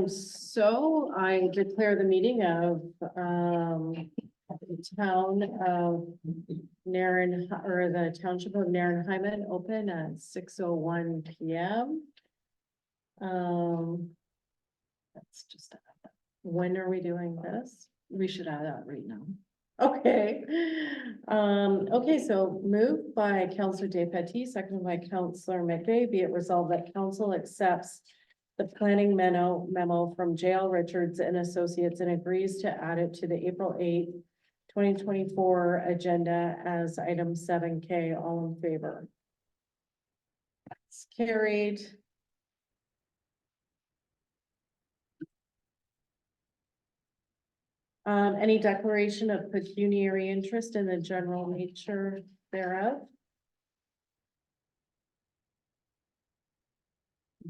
So I declare the meeting of, the town of Nairn, or the Township of Nairn Hyman open at 6:01 p.m. That's just, when are we doing this? We should have that right now. Okay. Okay, so moved by Councillor Despatie, seconded by Councillor McVeigh, be it resolved that council accepts the planning memo from JL Richards and Associates and agrees to add it to the April 8th, 2024 agenda as item 7K. All in favor? It's carried. Any declaration of pecuniary interest in the general nature thereof?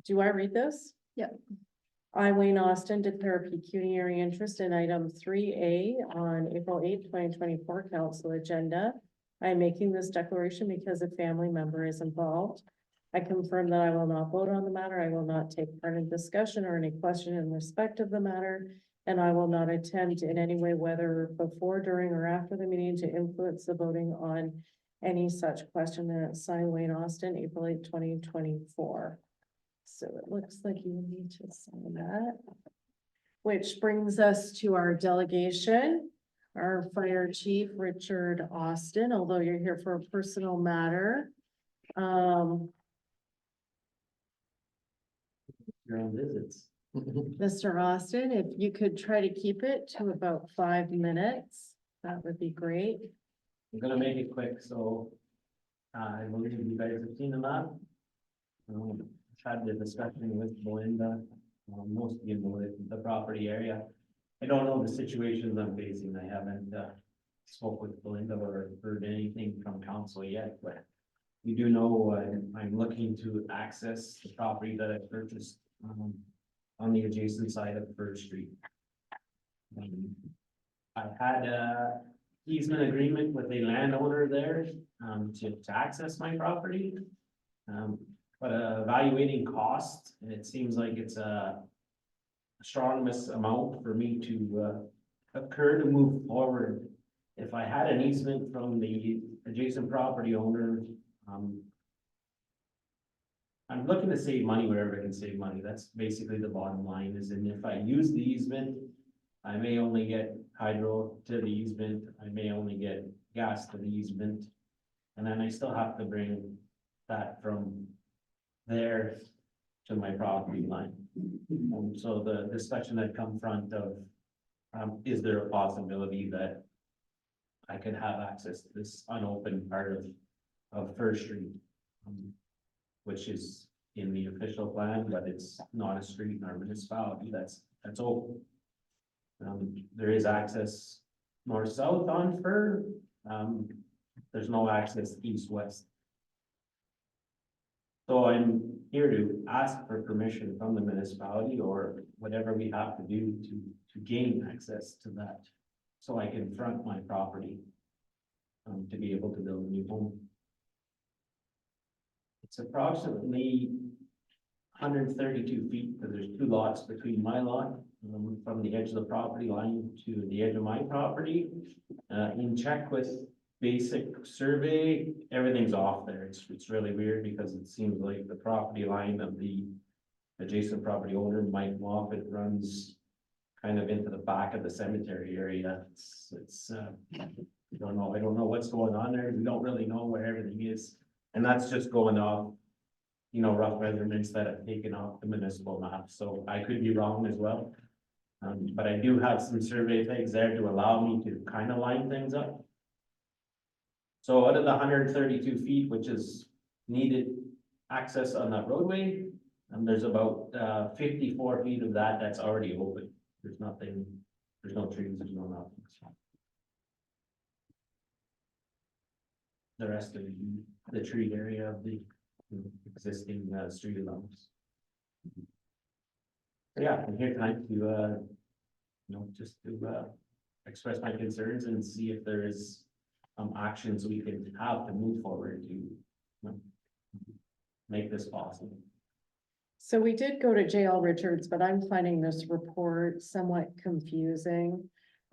Do I read this? Yep. I, Wayne Austin, declare pecuniary interest in item 3A on April 8th, 2024 council agenda. I am making this declaration because a family member is involved. I confirm that I will not vote on the matter. I will not take part in discussion or any question in respect of the matter. And I will not attempt in any way, whether before, during, or after the meeting, to influence the voting on any such question. And signed, Wayne Austin, April 8th, 2024. So it looks like you need to sign that. Which brings us to our delegation, our fire chief, Richard Austin, although you're here for a personal matter. Your own visits. Mr. Austin, if you could try to keep it to about 5 minutes, that would be great. I'm gonna make it quick, so I believe you guys have seen the map. Had the discussion with Belinda, most of you know the property area. I don't know the situations I'm facing. I haven't spoke with Belinda or heard anything from council yet, but we do know I'm looking to access the property that I purchased on the adjacent side of First Street. I had a easement agreement with a landowner there to access my property. But evaluating cost, and it seems like it's a strong amount for me to occur to move forward. If I had an easement from the adjacent property owner, I'm looking to save money wherever I can save money. That's basically the bottom line. Is, and if I use the easement, I may only get hydro to the easement. I may only get gas to the easement, and then I still have to bring that from there to my property line. So the discussion had come front of, is there a possibility that I could have access to this unopened part of First Street, which is in the official plan, but it's not a street in our municipality that's open. There is access north-south on Fir. There's no access east-west. So I'm here to ask for permission from the municipality or whatever we have to do to gain access to that. So I can front my property to be able to build a new home. It's approximately 132 feet, because there's 2 lots between my lot, from the edge of the property line to the edge of my property. In check with basic survey, everyth's off there. It's really weird because it seems like the property line of the adjacent property owner, Mike Moffett, runs kind of into the back of the cemetery area. I don't know what's going on there. We don't really know where everything is. And that's just going off, you know, rough measurements that I've taken off the municipal map. So I could be wrong as well. But I do have some survey pegs there to allow me to kind of line things up. So out of the 132 feet, which is needed access on that roadway, there's about 54 feet of that that's already open. There's nothing, there's no trees, there's no nothing. The rest of the tree area of the existing street allowance. Yeah, I'm here tonight to you know, just to express my concerns and see if there is actions we can have to move forward to, you know, make this possible. So we did go to JL Richards, but I'm finding this report somewhat confusing.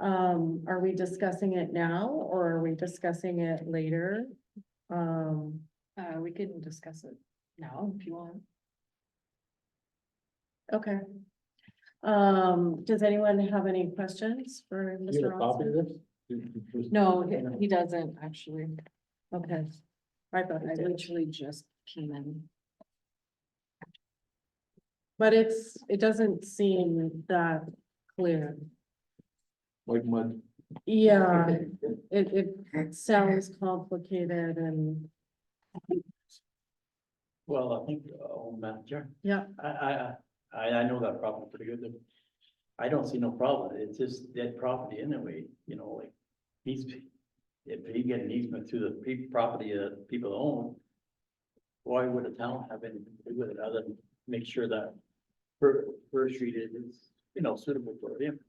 Are we discussing it now or are we discussing it later? We can discuss it now if you want. Okay. Does anyone have any questions for You have Mr. a copy of Austin? this? No, he doesn't actually. Okay. I thought I I did, literally just came in. but it doesn't seem that clear. Like mud. Yeah, it sounds complicated and, Well, I think, Madam Chair, yeah, I know that property pretty good. I don't see no problem. It's just dead property anyway, you know, like, if he get an easement to the property people own, why would the town have anything to do with it other than make sure that First Street is, you know, suitable for him?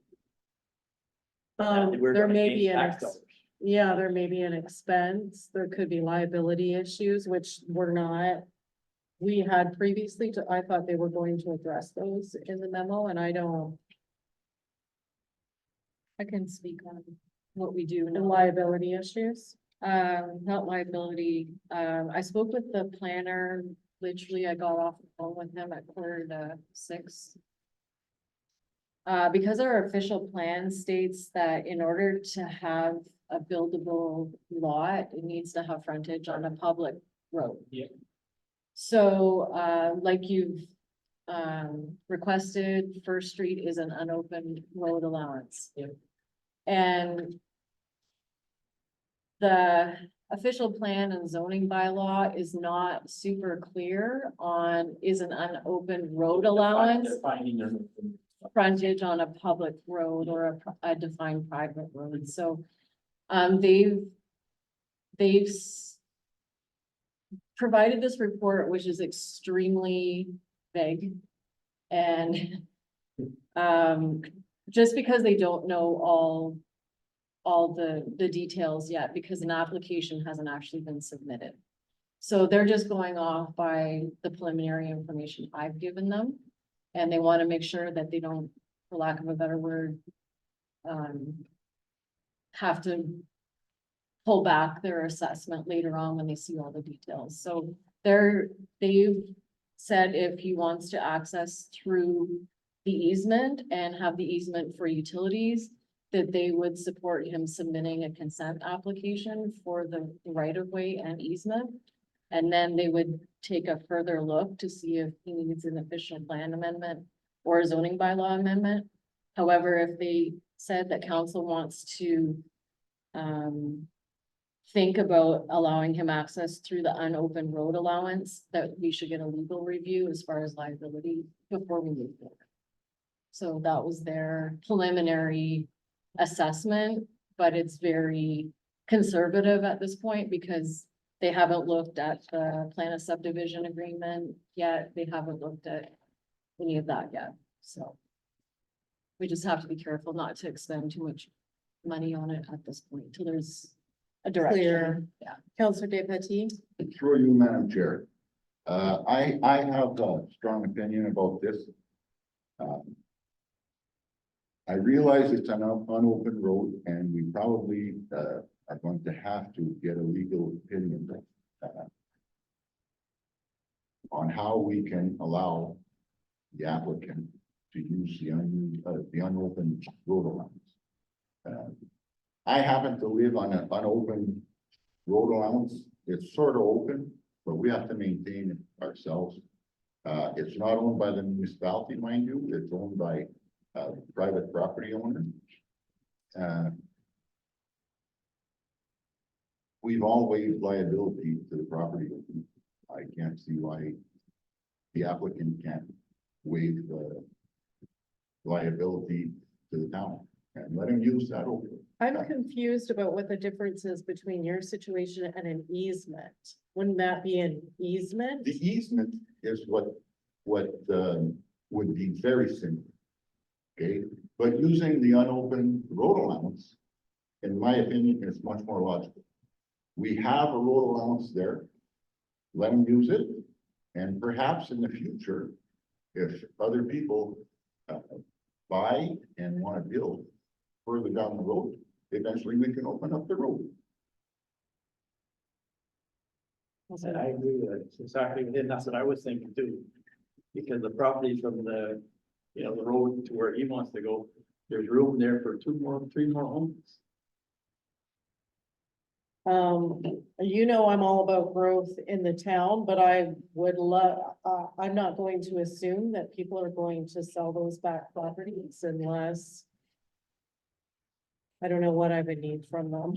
And we're there gonna may gain be an tax ex- dollars. yeah, there may be an expense, there could be liability issues, which were not. We had previously, I thought they were going to address those in the memo, and I don't, I can speak on what we do the now. liability issues. Not liability. I spoke with the planner. Literally, I got off the phone with him at 5:45. Because our official plan states that in order to have a buildable lot, it needs to have frontage on a public road. Yeah. So, like you've, requested, First Street is an unopened road allowance. Yep. And the official plan and zoning bylaw is not super clear on, is an unopened road allowance They're finding their. frontage on a public road or a defined private road, so. They've provided this report, which is extremely vague. And, just because they don't know all the details yet, because an application hasn't actually been submitted. So they're just going off by the preliminary information I've given them. And they want to make sure that they don't, for lack of a better word, have to pull back their assessment later on when they see all the details. So they've said if he wants to access through the easement and have the easement for utilities, that they would support him submitting a consent application for the right of way and easement. And then they would take a further look to see if he needs an official plan amendment or a zoning bylaw amendment. However, if they said that council wants to think about allowing him access through the unopened road allowance, that we should get a legal review as far as liability before we move forward. So that was their preliminary assessment, but it's very conservative at this point because they haven't looked at the plan of subdivision agreement yet. They haven't looked at any of that yet, so. We just have to be careful not to expend too much money on it at this point till there's a direction. Clear. Yeah. Counselor Deputy, Through you, Madam Chair. I have a strong opinion about this. I realize it's an unopened road and we probably, are going to have to get a legal opinion. On how we can allow the applicant to use the unopened road allowance. I happen to live on an unopened road allowance. It's sort of open, but we have to maintain it ourselves. It's not owned by the municipality, mind you, it's owned by a private property owner. We've all waived liability to the property owner. I can't see why the applicant can't waive the liability to the town and let him use that over. I'm confused about what the difference is between your situation and an easement. Wouldn't that be an easement? The easement is what would be very simple. Okay, but using the unopened road allowance, in my opinion, is much more logical. We have a road allowance there. Let them use it, and perhaps in the future, if other people buy and want to build further down the road, eventually we can open up the road. And I agree with it. It's exactly, and that's what I was thinking too. Because the property from the, you know, the road to where he wants to go, there's room there for 3 more homes. You know, I'm all about growth in the town, but I would love, I'm not going to assume that people are going to sell those back properties unless I don't know what I would need from them.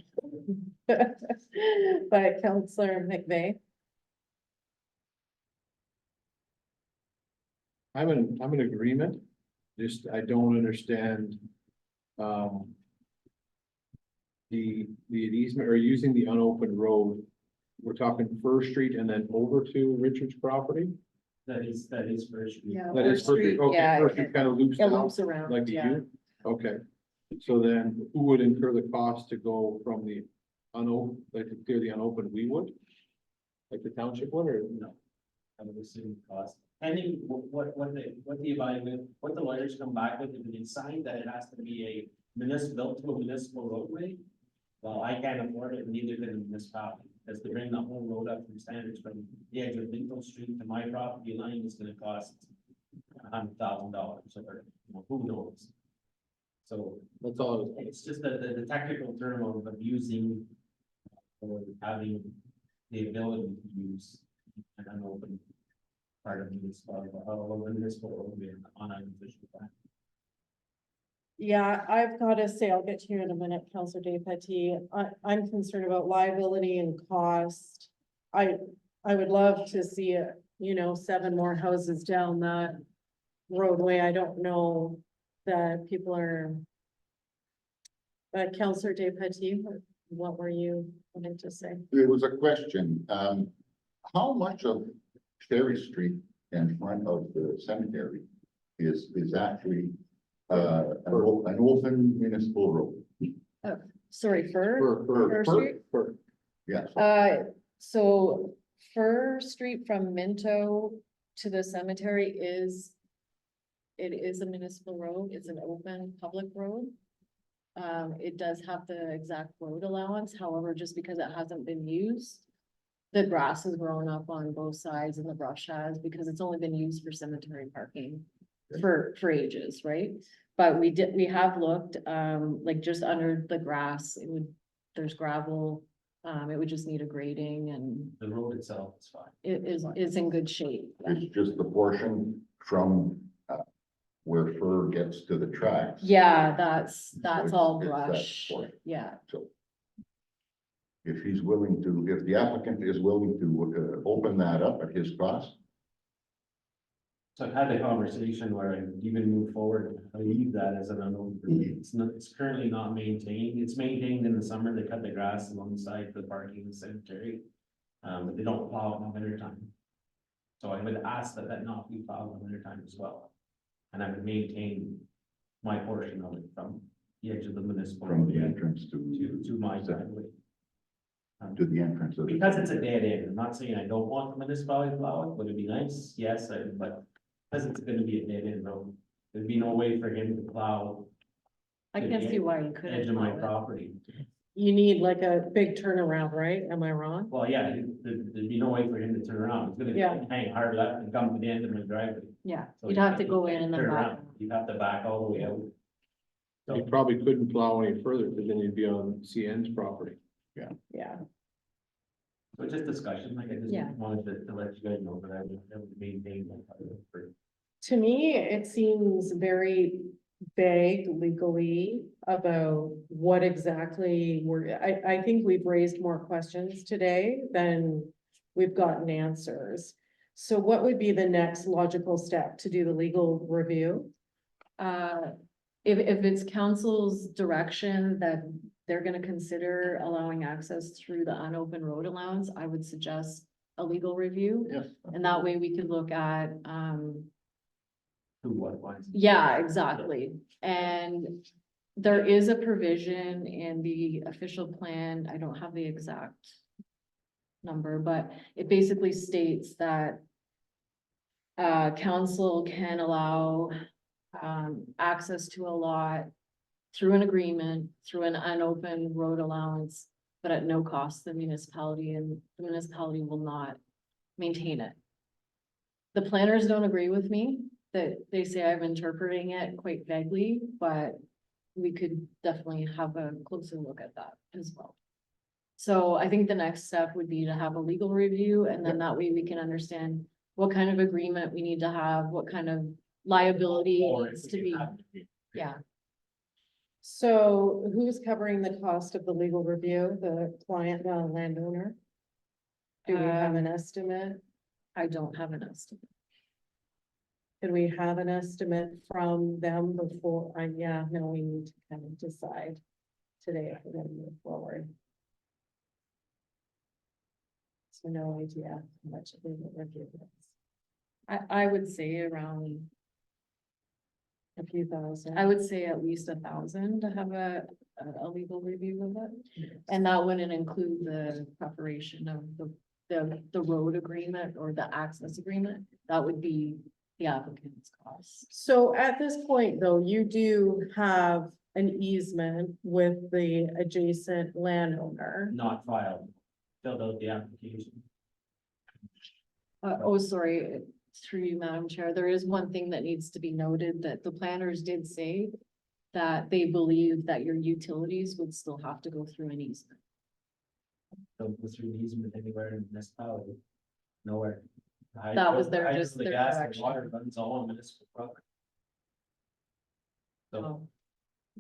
But Counselor McVeigh, I'm in agreement, just I don't understand. The easement or using the unopened road. We're talking First Street and then over to Richard's property? That is first. yeah. That is First First Street, Street, okay, yeah, First Street kind of loops it down, loops around, like the yeah. U, okay. So then who would incur the cost to go from the unopened, like to clear the unopened, we would? Like the township would, or No. I would assume cost. Pending what the evaluate, what the lawyers come back with, if they decide that it has to be a built to a municipal roadway. Well, I can't afford it, neither can the municipality, because to bring the whole road up from standards from the edge of Lincoln Street to my property line is gonna cost $100,000, or, you know, who knows? So that's all? it's just the technical term of using or having the ability to use an unopened part of the municipal roadway on an official plan. Yeah, I've got to say, I'll get to you in a minute, Counselor Despatie. I'm concerned about liability and cost. I would love to see it, you know, 7 more houses down that roadway. I don't know that people are. But Counselor Despatie, what were you wanting to say? There was a question, how much of Ferry Street in front of the cemetery is actually an open municipal road? Sorry, Fir? First Street? Yes, So Fir Street from Minto to the cemetery it is a municipal road. It's an open public road. It does have the exact road allowance, however, just because it hasn't been used. The grass has grown up on both sides and the brush has, because it's only been used for cemetery parking for ages, right? But we have looked, like just under the grass, there's gravel. It would just need a grading and The road itself is fine. it is in good shape. it's just the portion from where Fur gets to the tracks. Yeah, that's it's- all it's that brush, portion. yeah. So if he's willing to, if the applicant is willing to open that up at his cost, So I've had the conversation where I even move forward, I leave that as an unknown. It's currently not maintained. It's maintained in the summer. They cut the grass alongside the parking in the cemetery. But they don't plow it in the winter time. So I would ask that not be plowed in the winter time as well. And I would maintain my portion of it from the edge of the municipal. from the roadway entrance To my driveway. to the entrance of. Because it's a dead end. I'm not saying I don't want the municipality to plow it. Would it be nice? Yes, but because it's gonna be a dead end road, there'd be no way for him to plow I can't see why you couldn't. edge of my plow it. property. You need like a big turnaround, right? Am I wrong? Well, yeah, there'd be no way for him to turn around. He's Yeah. gonna hang hard left and come to the end of my driveway. Yeah, So you'd he have to can't- go in and then turn back. around. You'd have to back all the way out. You probably couldn't plow any further, because then you'd be on CN's property. Yeah. So just discussion, like I just Yeah. wanted to let you guys know that I would maintain that. To me, it seems very vague legally about what exactly I think we've raised more questions today than we've gotten answers. So what would be the next logical step to do the legal review? If it's council's direction that they're gonna consider allowing access through the unopened road allowance, I would suggest a legal review. Yes. And that way we could look at, Who, what, why? yeah, exactly. And there is a provision in the official plan, I don't have the exact number, but it basically states that council can allow, access to a lot through an agreement, through an unopened road allowance, but at no cost to the municipality, and the municipality will not maintain it. The planners don't agree with me, that they say I'm interpreting it quite vaguely, but we could definitely have a closer look at that as well. So I think the next step would be to have a legal review, and then that way we can understand what kind of agreement we need to have, what kind of liability Or needs if to we be, have to yeah. So who's covering the cost of the legal review, the client, the landowner? Do we have an estimate? I don't have an estimate. Could we have an estimate from them before, yeah, no, we need to kind of decide today if we're gonna move forward. So no idea how much a legal review is. I would say around, A few thousand. I would say at least 1,000 to have a legal review of it. And that wouldn't include the preparation of the road agreement or the access agreement. That would be the applicant's cost. So at this point, though, you do have an easement with the adjacent landowner. Not filed, filled out the application. Oh, sorry, through you, Madam Chair, there is one thing that needs to be noted, that the planners did say that they believe that your utilities would still have to go through an easement. Don't go through the easement anywhere in the municipality, nowhere. That was their- I just the their gas and direction. water runs all on municipal property. So, Oh,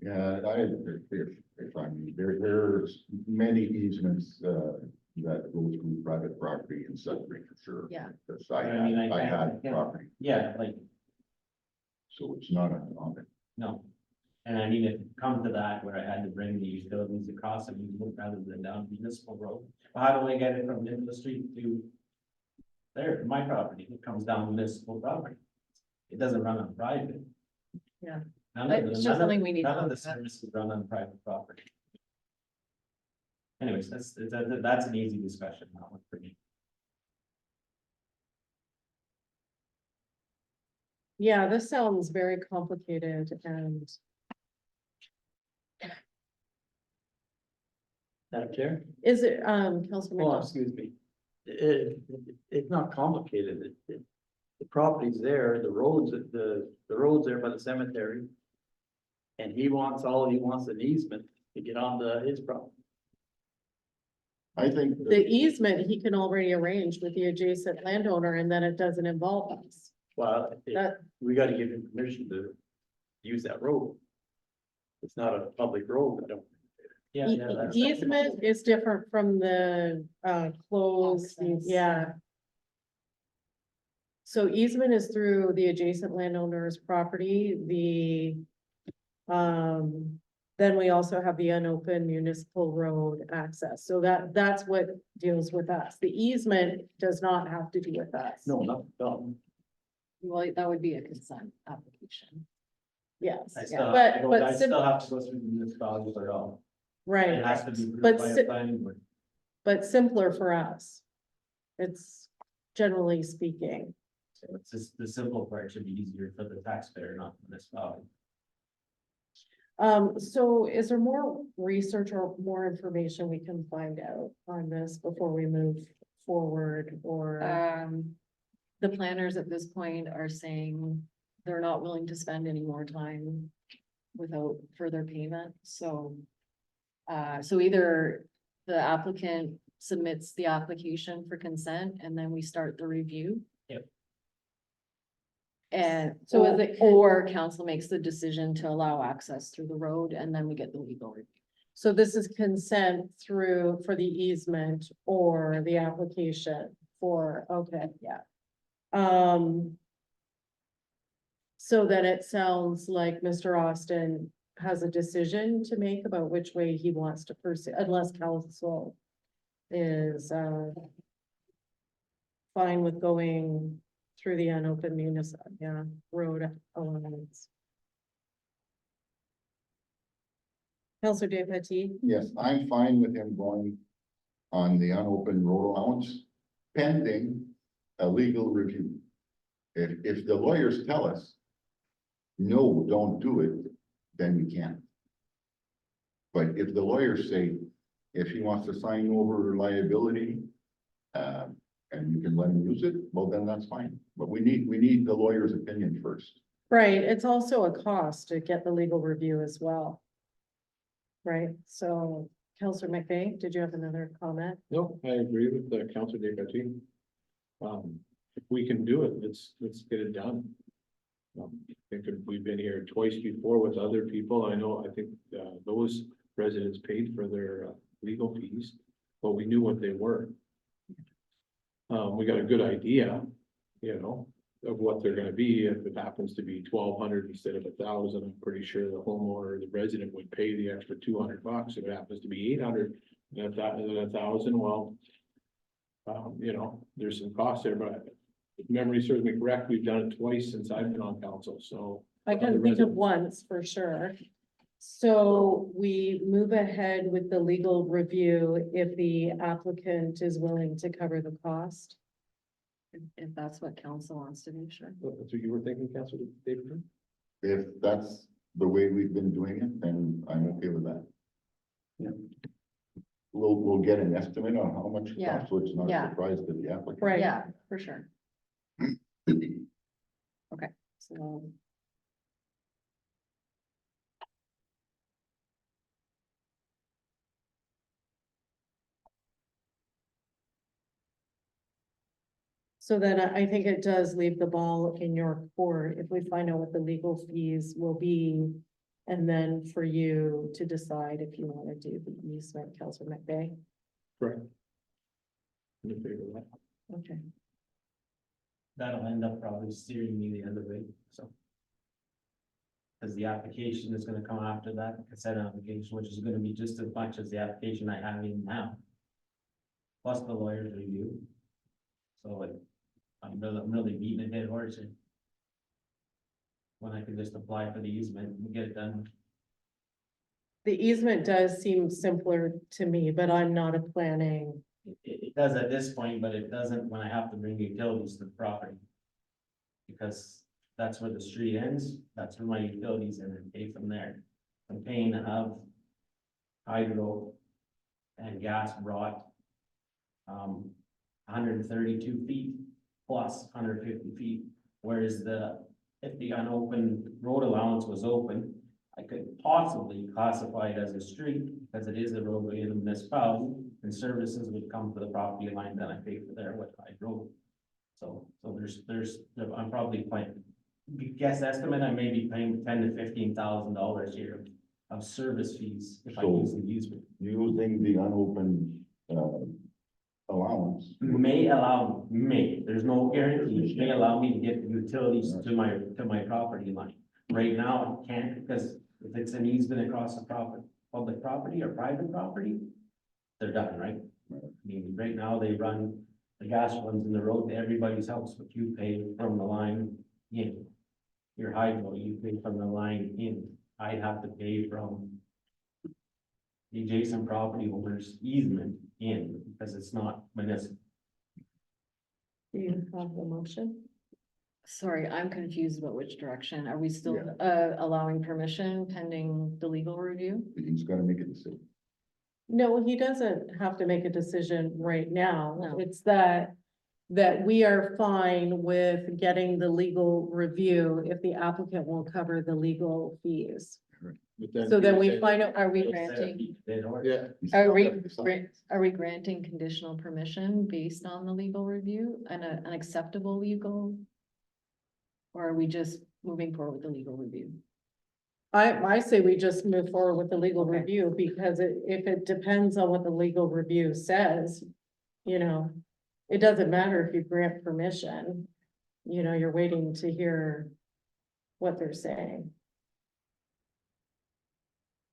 Yeah, if I mean, there's many easements, that go through private property in Sudbury for sure. yeah. Because I mean, I I had can't- property, yeah, like, so it's not on it. no. And I mean, it come to that where I had to bring the utilities across and rather than down municipal road. How do I get it from the end of the street to there, my property? It comes down municipal property. It doesn't run on private. Yeah. None of It's the- just none of- something we need to None of the look at. services run on private property. Anyways, that's an easy discussion, not one for me. Yeah, this sounds very complicated and Madam Chair? is it, Councilman? Oh, excuse me. It's not complicated. The property's there, the roads, the road's there by the cemetery. And he wants an easement to get onto his property. I think, The easement, he can already arrange with the adjacent landowner and then it doesn't involve us. Well, That, we gotta give him permission to use that road. It's not a public road, I don't. Yeah, E- yeah, that's- easement is different from the, closed, Access. yeah. So easement is through the adjacent landowner's property, then we also have the unopened municipal road access, so that's what deals with us. The easement does not have to do with us. No. Well, that would be a consent application. Yes, I yeah, still, but I still have to go through the municipality for it all. right, It has to be But approved by si- a planning board. but simpler for us. It's generally speaking. So it's just the simple part should be easier for the taxpayer, not the municipality. So is there more research or more information we can find out on this before we move forward or? The planners at this point are saying they're not willing to spend any more time without further payment, so. So either the applicant submits the application for consent and then we start the review. Yep. So And is so it- or council makes the decision to allow access through the road and then we get the legal review. So this is consent through for the easement or the application for, okay, yeah. So then it sounds like Mr. Austin has a decision to make about which way he wants to pursue, unless council is, fine with going through the unopened municipal, yeah, road allowance. Councilor Deputy, yes, I'm fine with him going on the unopened road allowance pending a legal review. If the lawyers tell us, no, don't do it, then we can't. But if the lawyers say, if he wants to sign over liability, and you can let him use it, well, then that's fine. But we need the lawyer's opinion first. Right, it's also a cost to get the legal review as well. Right, so Counselor McVeigh, did you have another comment? No, I agree with the Councilor Descartes. If we can do it, let's get it done. I think that we've been here twice before with other people. I think those residents paid for their legal fees, but we knew what they were. We got a good idea, of what they're gonna be. If it happens to be 1,200 instead of 1,000, I'm pretty sure the homeowner, the resident would pay the extra $200. If it happens to be 800, and if that is 1,000, well, there's some costs there, but if memory serves me correct, we've done it twice since I've been on council, so. I can think of residents. once for sure. So we move ahead with the legal review if the applicant is willing to cover the cost. If that's what council wants to do, sure. That's what you were thinking, Councilor Davidson? If that's the way we've been doing it, then I'm okay with that. Yeah. We'll get an estimate on how much it Yeah. costs, so it's not Yeah. a surprise to the applicant. Right. Yeah, for sure. Okay, so. So then I think it does leave the ball in your court if we find out what the legal fees will be. And then for you to decide if you want to do the easement, Counselor McVeigh. Correct. In favor of that. Okay. That'll end up probably steering me the other way, so. Because the application is gonna come after that consent application, which is gonna be just as much as the application I have in now. Plus the lawyer's review. So I'm really beating a dead horse here. When I can just apply for the easement and get it done. The easement does seem simpler to me, but I'm not a planning. It does at this point, but it doesn't when I have to bring utilities to the property. Because that's where the street ends, that's where my utilities end and pay from there. I'm paying to have hydro and gas brought. 132 feet plus 150 feet, whereas if the unopened road allowance was open, I could possibly classify it as a street because it is a roadway in the municipality and services would come to the property line that I pay for there with hydro. So I'm probably paying, guess estimate, I may be paying $10,000 to $15,000 here of service fees if I So- use the easement. Using the unopened, allowance. There's no guarantee, may allow me to get utilities to my property line. Right now, I can't, because if it's an easement across the public property or private property, they're done, right? I mean, right now, they run, the gas runs in the road to everybody's house, but you pay from the line in. Your hydro, you pay from the line in, I have to pay from the adjacent property owner's easement in, because it's not municipal. Do you have the motion? Sorry, I'm confused about which direction. Are we still Yeah. allowing permission pending the legal review? He's gotta make a decision. No, he doesn't have to make a decision right now. No. It's that we are fine with getting the legal review if the applicant will cover the legal fees. But So then we find out, Are we It's granting, dead horse. Yeah, He's are still we, gotta decide. are we granting conditional permission based on the legal review and an acceptable legal? Or are we just moving forward with the legal review? I say we just move forward with the legal Okay. review because if it depends on what the legal review says, it doesn't matter if you grant permission, you're waiting to hear what they're saying.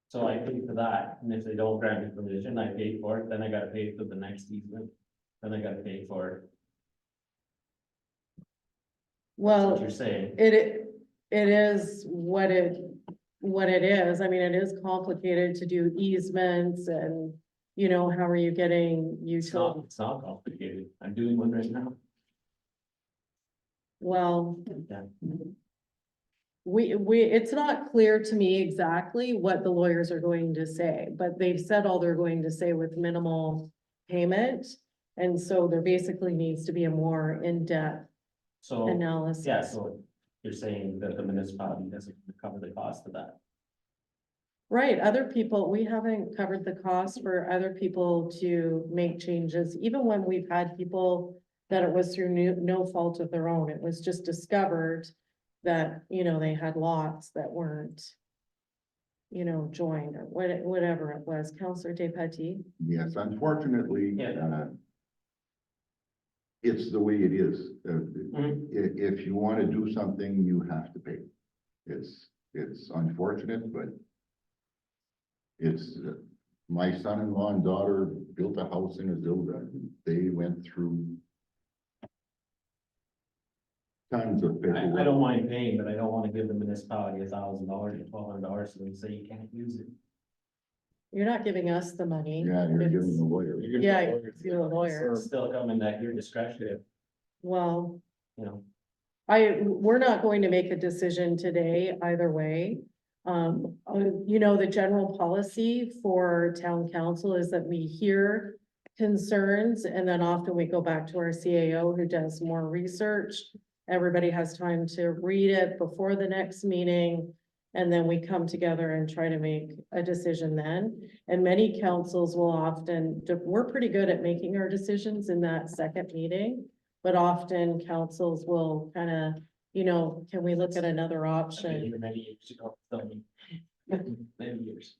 So I pay for that, and if they don't grant me permission, I pay for it, then I gotta pay for the next easement, then I gotta pay for it. That's Well, what you're saying. it is what it is. I mean, it is complicated to do easements and, how are you getting It's utility? not complicated. I'm doing one right now. Well, Yeah. it's not clear to me exactly what the lawyers are going to say, but they've said all they're going to say with minimal payment. And so there basically needs to be a more in-depth So, analysis. yeah, so you're saying that the municipality doesn't cover the cost of that? Right, other people, we haven't covered the cost for other people to make changes, even when we've had people that it was through no fault of their own, it was just discovered that, they had lots that weren't, joined or whatever it was. Counselor Despatie? Yes, unfortunately, Yeah. it's the way it is. Mhm. If you want to do something, you have to pay. It's unfortunate, but it's, my son-in-law and daughter built a house in Azilda. They went through tons of I paperwork. don't mind paying, but I don't wanna give the municipality $1,000 or $1,200, so they say you can't use it. You're not giving us the money. Yeah, you're It's- giving the lawyer. Yeah, you're a lawyer. It's still coming at your discretion, Well, you know. we're not going to make a decision today either way. The general policy for town council is that we hear concerns and then often we go back to our CAO who does more research. Everybody has time to read it before the next meeting. And then we come together and try to make a decision then. And many councils will often, we're pretty good at making our decisions in that second meeting. But often councils will kind of, can we look at another I've been option? here many years ago, so many years.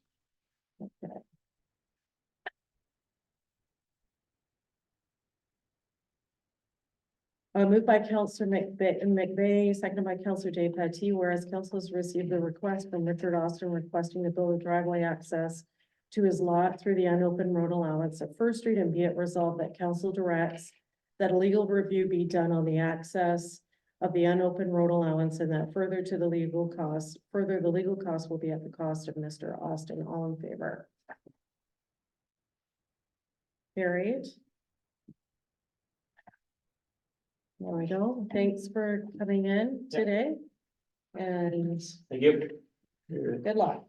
Moved by Counselor McVeigh, seconded by Counselor Despatie, whereas council has received a request from Richard Austin requesting to build a driveway access to his lot through the unopened road allowance at First Street, and be it resolved that council directs that a legal review be done on the access of the unopened road allowance, and that further the legal cost will be at the cost of Mr. Austin. All in favor? Carried. There we go. Thanks for coming in Yeah. today. And Thank you. good luck.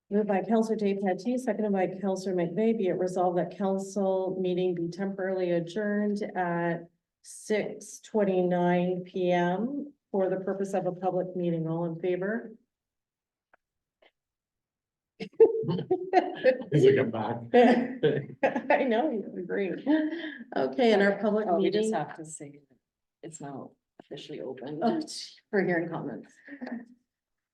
Moved by Counselor Despatie, seconded by Counselor McVeigh, be it resolved that council meeting be temporarily adjourned at 6:29 PM for the purpose of a public meeting. All in favor? Is it come back? I know, you agree. Okay, and our public Oh, we just meeting. have to say that it's now officially open Oh, for hearing comments.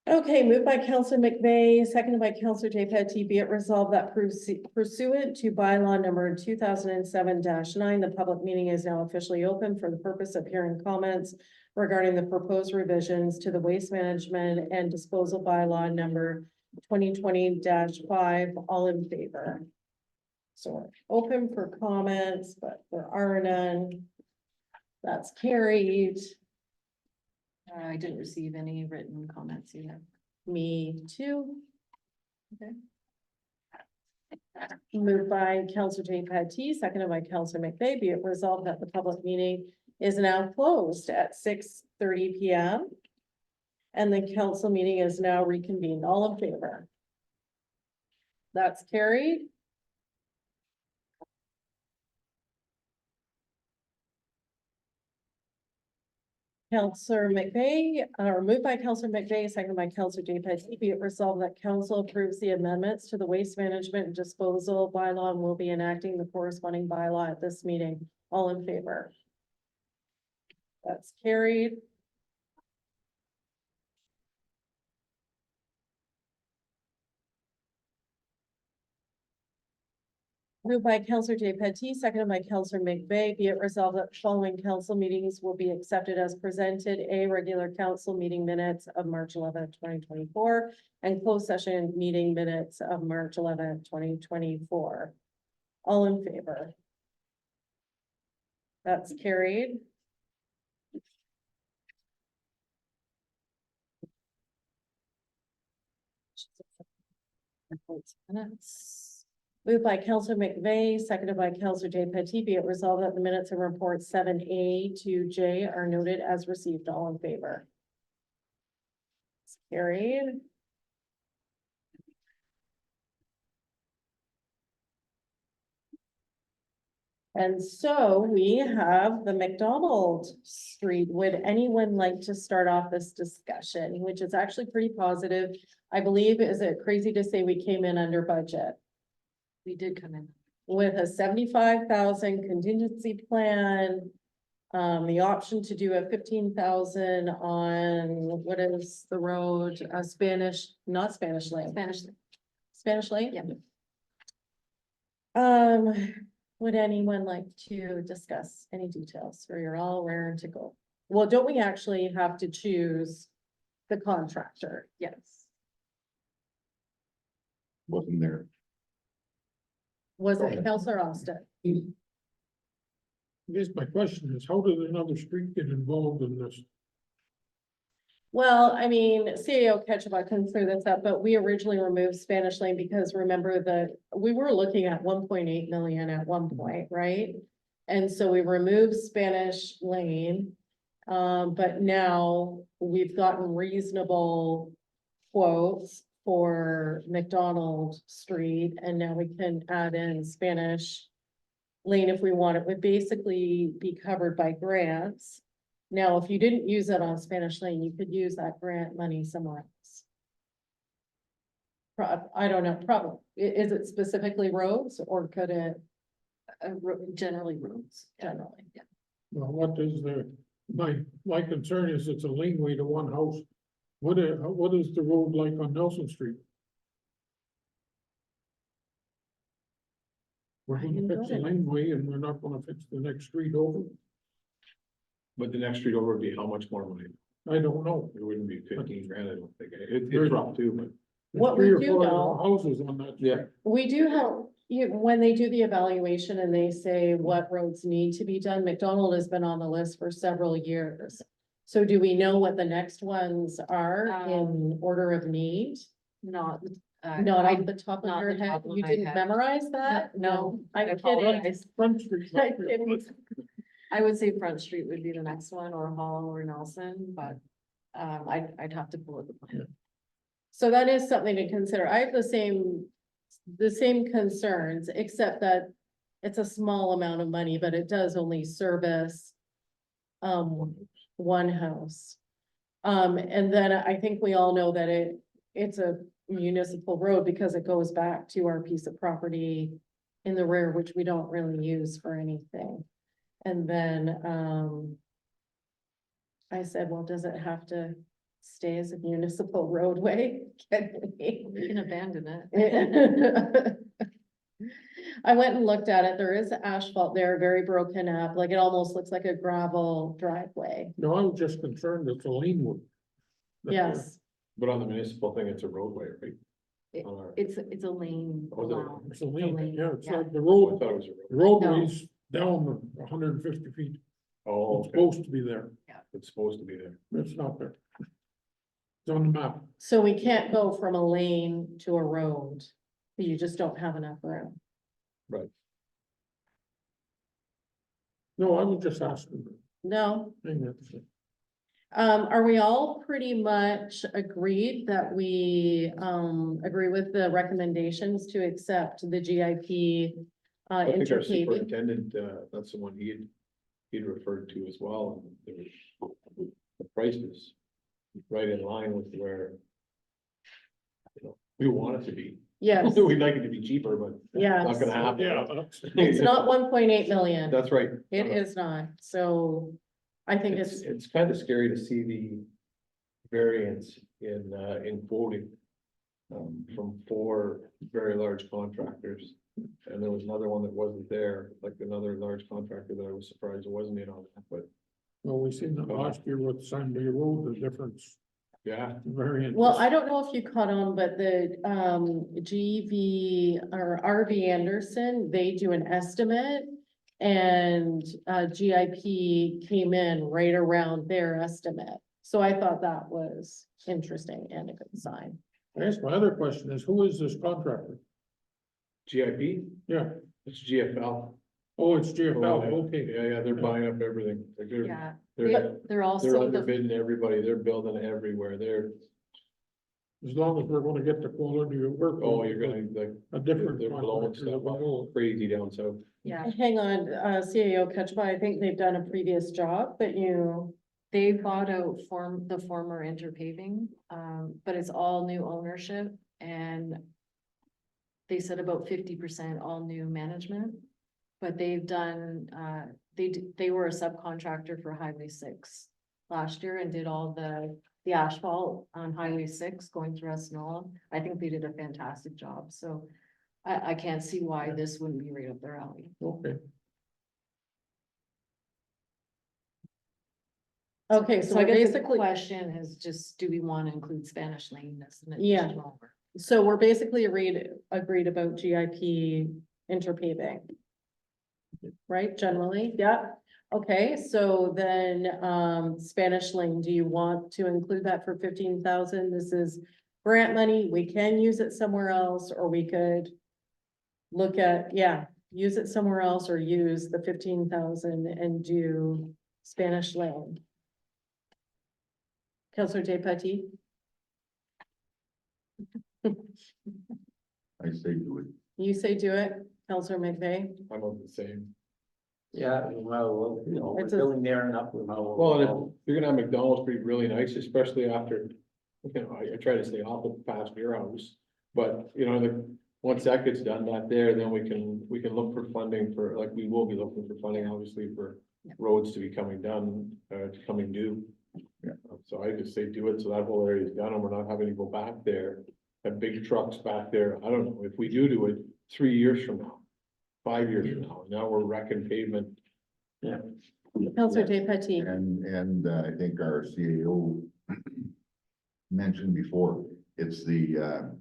Okay, moved by Counselor McVeigh, seconded by Counselor Despatie, be it resolved that pursuant to bylaw number 2007-9, the public meeting is now officially open for the purpose of hearing comments regarding the proposed revisions to the waste management and disposal bylaw number 2020-5. All in favor? So we're open for comments, but there are none. That's carried. I didn't receive any written comments either. Me too. Okay. Moved by Counselor Despatie, seconded by Counselor McVeigh, be it resolved that the public meeting is now closed at 6:30 PM. And the council meeting is now reconvened. All in favor? That's carried. Counselor McVeigh, moved by Counselor McVeigh, seconded by Counselor Despatie, be it resolved that council approves the amendments to the waste management and disposal bylaw and will be enacting the corresponding bylaw at this meeting. All in favor? That's carried. Moved by Counselor Despatie, seconded by Counselor McVeigh, be it resolved that following council meetings will be accepted as presented. A, regular council meeting minutes of March 11th, 2024, and closed session meeting minutes of March 11th, 2024. All in favor? That's carried. Minutes. Moved by Counselor McVeigh, seconded by Counselor Jay Petit, be it resolved that the minutes of report 7A to J are noted as received. All in favor? It's carried. And so we have the McDonald Street. Would anyone like to start off this discussion, which is actually pretty positive? I believe, is it crazy to say we came in under budget We did come in. with a 75,000 contingency plan? The option to do a 15,000 on, what is the road, not Spanish Lane, Spanish Lane? Yeah. Would anyone like to discuss any details, or you're all raring to go? Well, don't we actually have to choose the contractor? Yes. Wasn't there. Was Go it ahead. Counselor Austin? I guess my question is, how did another street get involved in this? Well, I mean, CAO Ketchup can clear this up, but we originally removed Spanish Lane because remember we were looking at 1.8 million at one point, right? And so we removed Spanish Lane. But now we've gotten reasonable quotes for McDonald Street, and now we can add in Spanish Lane if we want. It would basically be covered by grants. Now, if you didn't use it on Spanish Lane, you could use that grant money somewhere else. I don't know, probably, is it specifically roads or could it Generally roads. generally? Well, what is the, my concern is it's a laneway to one house. What is the road like on Nelson Street? We're I gonna didn't fix the know that. laneway and we're not gonna fix the next street over. But the next street over would be how much more money? I don't know. It wouldn't be 15 grand, I don't think. It's Very- rough too, but. There's What we 3 or do 4 know- houses on that. Yeah. street. We do have, when they do the evaluation and they say what roads need to be done, McDonald has been on the list for several years. So do we know what the next ones are in order of need? Not. Not off the top of not your the head? top of You my didn't head. memorize that? No, I I'm kidding. apologize. Front Street. I'm kidding. I would say Front Street would be the next one, or Hall or Nelson, but I'd have to pull up the plan. So that is something to consider. I have the same concerns, except that it's a small amount of money, but it does only service one house. And then I think we all know that it's a municipal road because it goes back to our piece of property in the rear, which we don't really use for anything. And then, I said, well, does it have to stay as a municipal roadway? Can we? You can abandon it. I went and looked at it. There is asphalt there, very broken up, like it almost looks like a gravel driveway. No, I'm just concerned it's a laneway. Yes, But on the municipal thing, it's a roadway, right? It- On our- It's a lane. Oh, is it? allowed. It's a It's lane, yeah, it's yeah. like the Oh, I road, thought it was a the road. roadway's down 150 feet. Oh, It's okay. supposed to be there. It's supposed to be there. It's not there. It's on the map. so we can't go from a lane to a road. You just don't have enough room. No, I was just asking. No, Hang on a second. are we all pretty much agreed that we, agree with the recommendations to accept the GIP? I think our interpaving? superintendent, that's the one he'd referred to as well, and there was, the price was right in line with where, you know, we want it to be. Yes, We'd like it to be cheaper, but yes. not gonna happen. Yeah. It's not 1.8 million. That's right. It is not, so I think It's kind of scary to see the variance in quoting. From 4 very large contractors. And there was another one that wasn't there, like another large contractor that I was surprised it wasn't in on that, but Well, we seen that last year with Sunday Road, the difference, yeah. variance. well, I don't know if you caught on, but the GV or RV Anderson, they do an estimate. And GIP came in right around their estimate. So I thought that was interesting and a good sign. I guess my other question is, who is this contractor? GIP, Yeah, it's GFL. oh, it's GFL, Oh, okay. Yeah, they're buying up everything. Like Yeah, they're, they're they're also the, underbidding everybody. They're building everywhere. As long as we're gonna get the quality of work. Oh, you're gonna, like, A different they're blowing contractor that stuff we up know. crazy down south. yeah, Hang on, CAO Ketchba, I think they've done a previous job, but you, they bought out the former interpaving, but it's all new ownership and they said about 50% all new management. But they've done, they were a subcontractor for Highway 6 last year and did all the asphalt on Highway 6 going through Espanola. I think they did a fantastic job, so I can't see why this wouldn't be right up their alley. Okay, okay, so So I we're guess the basically, question is just, do we want to include Spanish Lane as an Yeah. additional work? so we're basically agreed about GIP interpaving. Right, generally, yeah, okay, so then, Spanish Lane, do you want to include that for 15,000? This is grant money, we can use it somewhere else, or we could look at, yeah, use it somewhere else or use the 15,000 and do Spanish Lane. Counselor Despatie? I say do it. You say do it, Counselor McVeigh? I'm on the same. Yeah, well, you know, we're It's a- building there and up, we might as Well, and well. if you're gonna have McDonald's be really nice, especially after, you know, I try to stay off of past beer house. But, you know, once that gets done back there, then we can look for funding for, like, we will be looking for funding, obviously, for Yeah. roads to be coming done, coming due. Yeah. So I just say do it, so that whole area is done, and we're not having to go back there, have big trucks back there. I don't know, if we do it 3 years from now, 5 years from now we're wrecking pavement. Counselor Despatie? And I think our CAO mentioned before, it's the,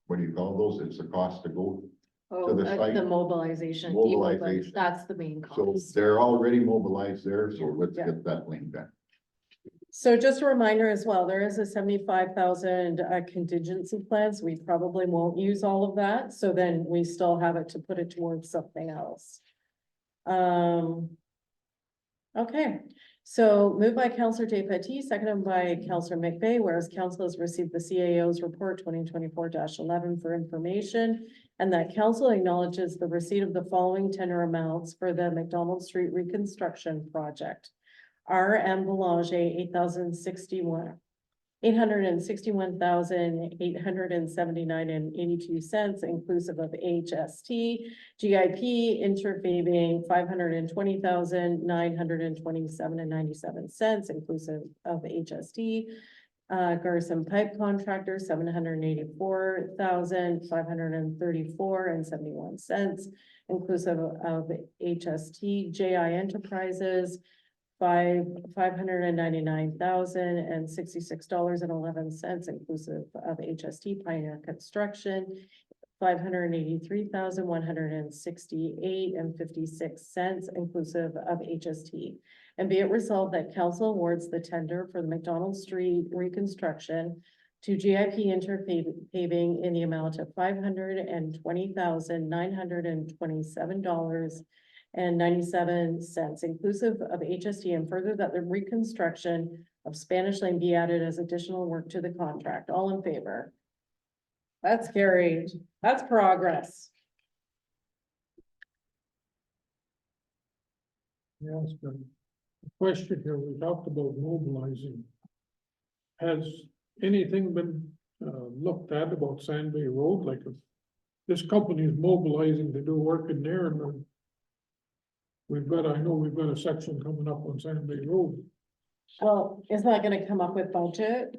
what do you call those? It's the cost to go. Oh, the the site. mobilization. Mobilization. That's the main So cost. they're already mobilized there, so let's Yeah. get that lane done. So just a reminder as well, there is a 75,000 contingency plan, so we probably won't use all of that, so then we still have it to put it towards something else. Okay, so moved by Counselor Despatie, seconded by Counselor McVeigh, whereas council has received the CAO's report 2024-11 for information, and that council acknowledges the receipt of the following tender amounts for the McDonald Street reconstruction project. R.M. Boulanger, 861,879.82 inclusive of HST, GIP interpaving 520,927.97 inclusive of HST. Garrison Pipe Contractor, 784,534.71 inclusive of HST. JI Enterprises, $599,066.11 inclusive of HST. Pioneer Construction, $583,168.56 inclusive of HST. And be it resolved that council awards the tender for the McDonald Street reconstruction to GIP interpaving in the amount of $520,927.97 inclusive of HST, and further that the reconstruction of Spanish Lane be added as additional work to the contract. All in favor? That's carried. That's progress. Yes, but the question here, we talked about mobilizing. Has anything been, looked at about Sand Bay Road, like if this company is mobilizing to do work in there and then I know we've got a section coming up on Sand Bay Road. Well, is that gonna come up with budget?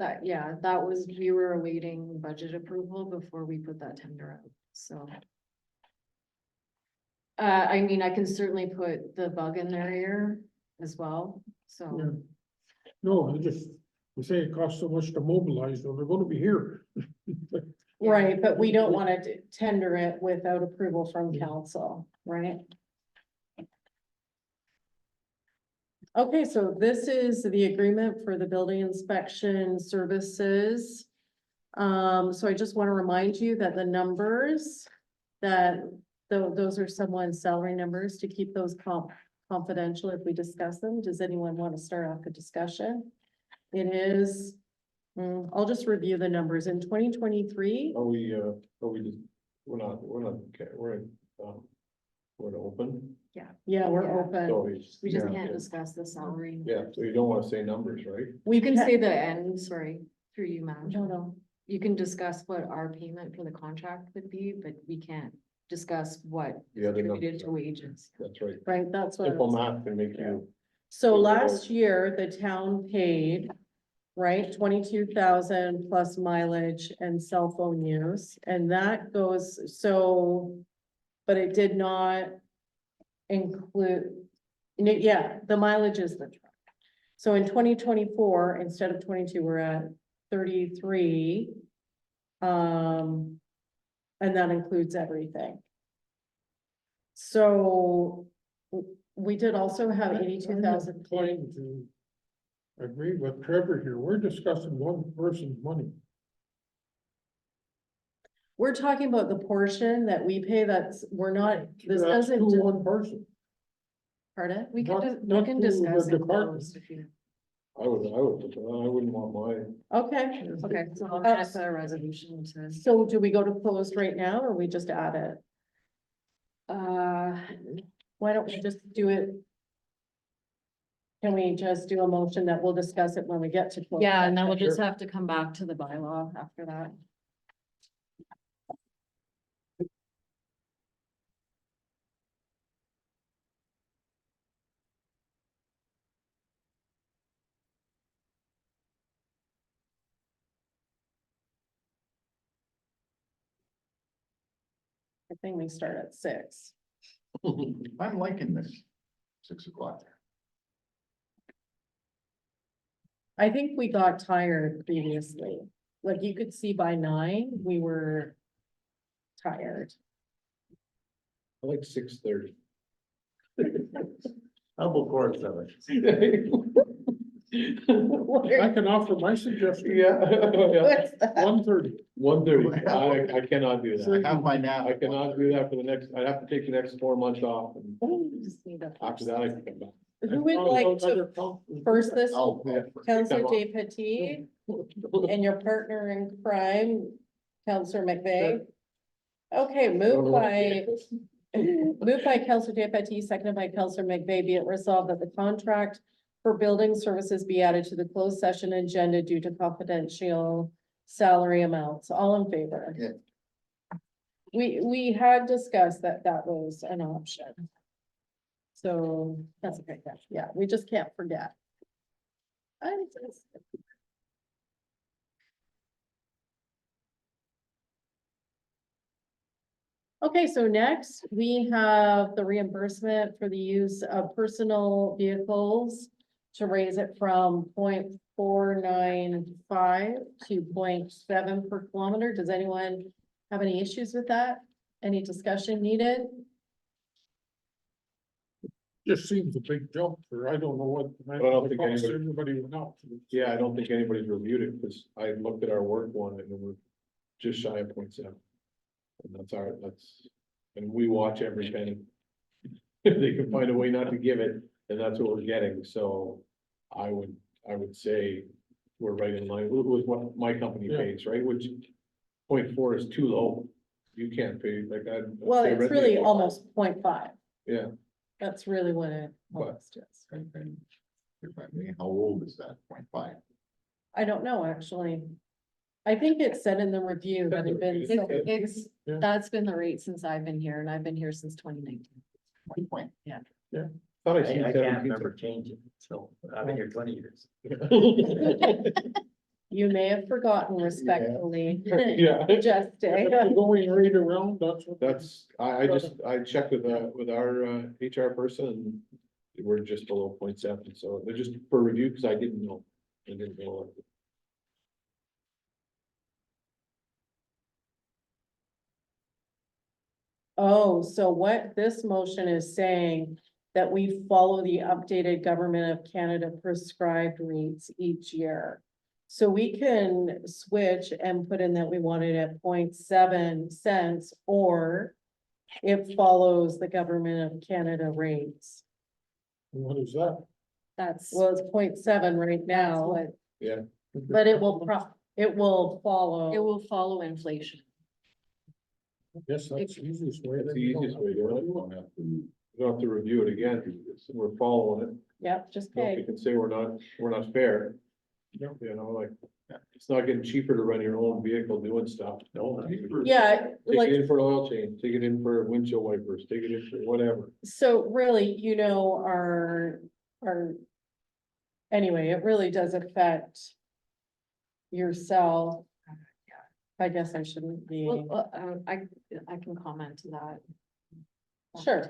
We were awaiting budget approval before we put that tender out, so. I mean, I can certainly put the bug in their ear as well, Yeah. so. No, we say it costs so much to mobilize, so they're gonna be here. Yeah. Right, but we don't wanna tender it without approval from council, right? Okay, so this is the agreement for the building inspection services. So I just want to remind you that the numbers that, those are someone's salary numbers to keep those confidential if we discuss them. Does anyone want to start off a discussion? It is, I'll just review the numbers. In 2023, Are we just, we're not, we're open. yeah, we're Yeah. open. So We just yeah, can't yeah. discuss the salary. Yeah, so you don't wanna say numbers, right? We can say the end, sorry, through you, Madam. No, no. You can discuss what our payment for the contract would be, but we can't discuss what The is other attributed numbers. to wages. That's right. Right, that's what. I Simple was- math can make you, So Well, last year, the town paid, right, 22,000 plus mileage and cell phone use, and that goes, so. But it did not include, yeah, the mileage is the truck. So in 2024, instead of 22, we're at 33. And that includes everything. So we did also have I'm 82,000. inclined to agree with Trevor here. We're discussing one person's money. We're talking about the portion that we pay, we're not, this That's doesn't, to one person. pardon? We Not- can, we not can to the discuss it department. closed if you. I wouldn't want my, Okay, Okay, so I'll try to put a resolution to. so do we go to closed right now, or we just add it? Why don't we just do it? Can we just do a motion that we'll discuss it when we get to? closed Yeah, and then we'll session? just have to come back to the bylaw after that. I think we start at 6. I'm liking this 6 o'clock. I think we got tired previously. Like you could see by 9, we were tired. I like 6:30. How about quarter seven? I can offer my suggestion, Yeah. What's that? 1:30. 1:30, I cannot do I that. have my nap. I cannot do that for the next, I'd have to take the next 4 months off, and Just need a- after that, I can come back. Who would like to first this? I'll- Counselor Day Petit and your partner in crime, Counselor McVeigh. Okay, moved by Counselor Day Petit, seconded by Counselor McVeigh, be it resolved that the contract for building services be added to the closed session agenda due to confidential salary amounts. All in favor? Yeah. We had discussed that was an option. So that's okay, yeah, we just can't forget. Okay, so next we have the reimbursement for the use of personal vehicles to raise it from 0.495 to 0.7 per kilometer. Does anyone have any issues with that? Any discussion needed? Just seems a big jump for, I don't know what. I don't think cost anybody- Everybody went up. Yeah, I don't think anybody's reviewed it, because I looked at our work one and we're just shy of 0.7. And and we watch every penny. If they can find a way not to give it, then that's what we're getting, so I would say we're right in line with what my company Yeah. pays, right, which 0.4 is too low. You can't pay like that. Well, it's really almost 0.5. Yeah. That's really what it But- almost is. How old is that? 0.5? I don't know, actually. I think it said in the review that it'd been, so- It's, Yeah. that's been the rate since I've been here, and I've been here since 2019. Point. Thought I I seen can't 17. remember changing, so I've been here 20 years. you may have forgotten respectfully. Yeah. Just, If you're going right around, that's what. That's, I checked with our HR person, and we're just below 0.7, so they're just for review, because I didn't know. Oh, so what this motion is saying, that we follow the updated Government of Canada prescribed rates each year. So we can switch and put in that we want it at 0.7 cents, or it follows the government of Canada rates. What is that? That's. Well, it's 0.7 right that's now, what- Yeah, but it will it will It follow. will follow inflation. Yes, that's the easiest way. that's the easiest way to do it. Don't have to- We don't have to review it again, we're following it. Yep, just No, pay. we can say we're not fair. Yeah. You know, like, it's not getting cheaper to run your own vehicle doing stuff. No, Yeah, Take like, it in for an oil change, take it in for windshield wipers, take it in for whatever. so really, anyway, it really does affect yourself. I guess I shouldn't be, Well, I can comment to that. Sure.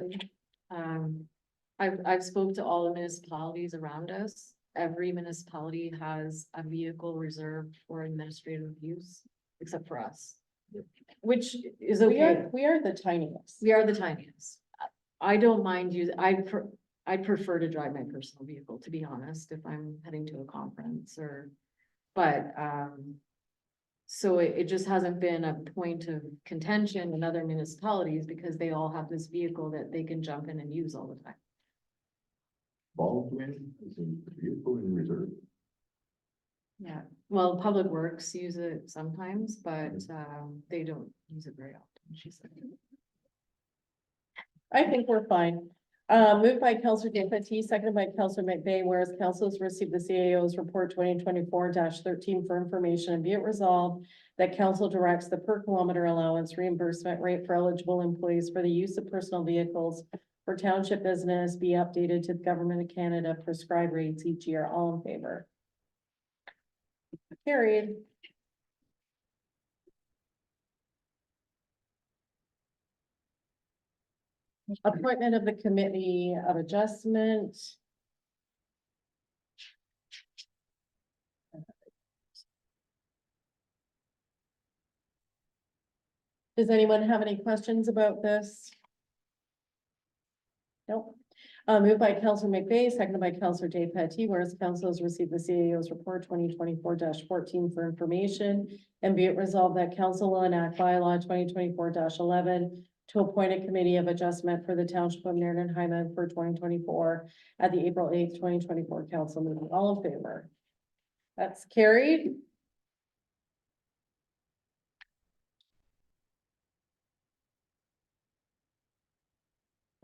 I've spoke to all the municipalities around us. Every municipality has a vehicle reserved for administrative use, except for us. which Is we okay. are, we are the tiniest. We are the tiniest. I don't mind I prefer to drive my personal vehicle, to be honest, if I'm heading to a conference but, so it just hasn't been a point of contention in other municipalities because they all have this vehicle that they can jump in and use all the time. Baldwin is in vehicle in reserve. Yeah, well, Public Works use it sometimes, but, they don't use it very often, she said. I think we're fine. Moved by Counselor Deputy, seconded by Counselor McVeigh, whereas councils received the CAO's report 2024-13 for information, and be it resolved that council directs the per kilometer allowance reimbursement rate for eligible employees for the use of personal vehicles for township business be updated to the Government of Canada prescribed rates each year. All in favor? Carried. Appointment of the Committee of Adjustment. Does anyone have any questions about this? Nope. Moved by Counselor McVeigh, seconded by Counselor Dave Petty, whereas council has received the CAO's report 2024-14 for information. And be it resolved that council will enact bylaw 2024-11 to appoint a committee of adjustment for the Township of Nairn and Hyman for 2024 at the April 8th, 2024 council meeting. All in favor? That's carried.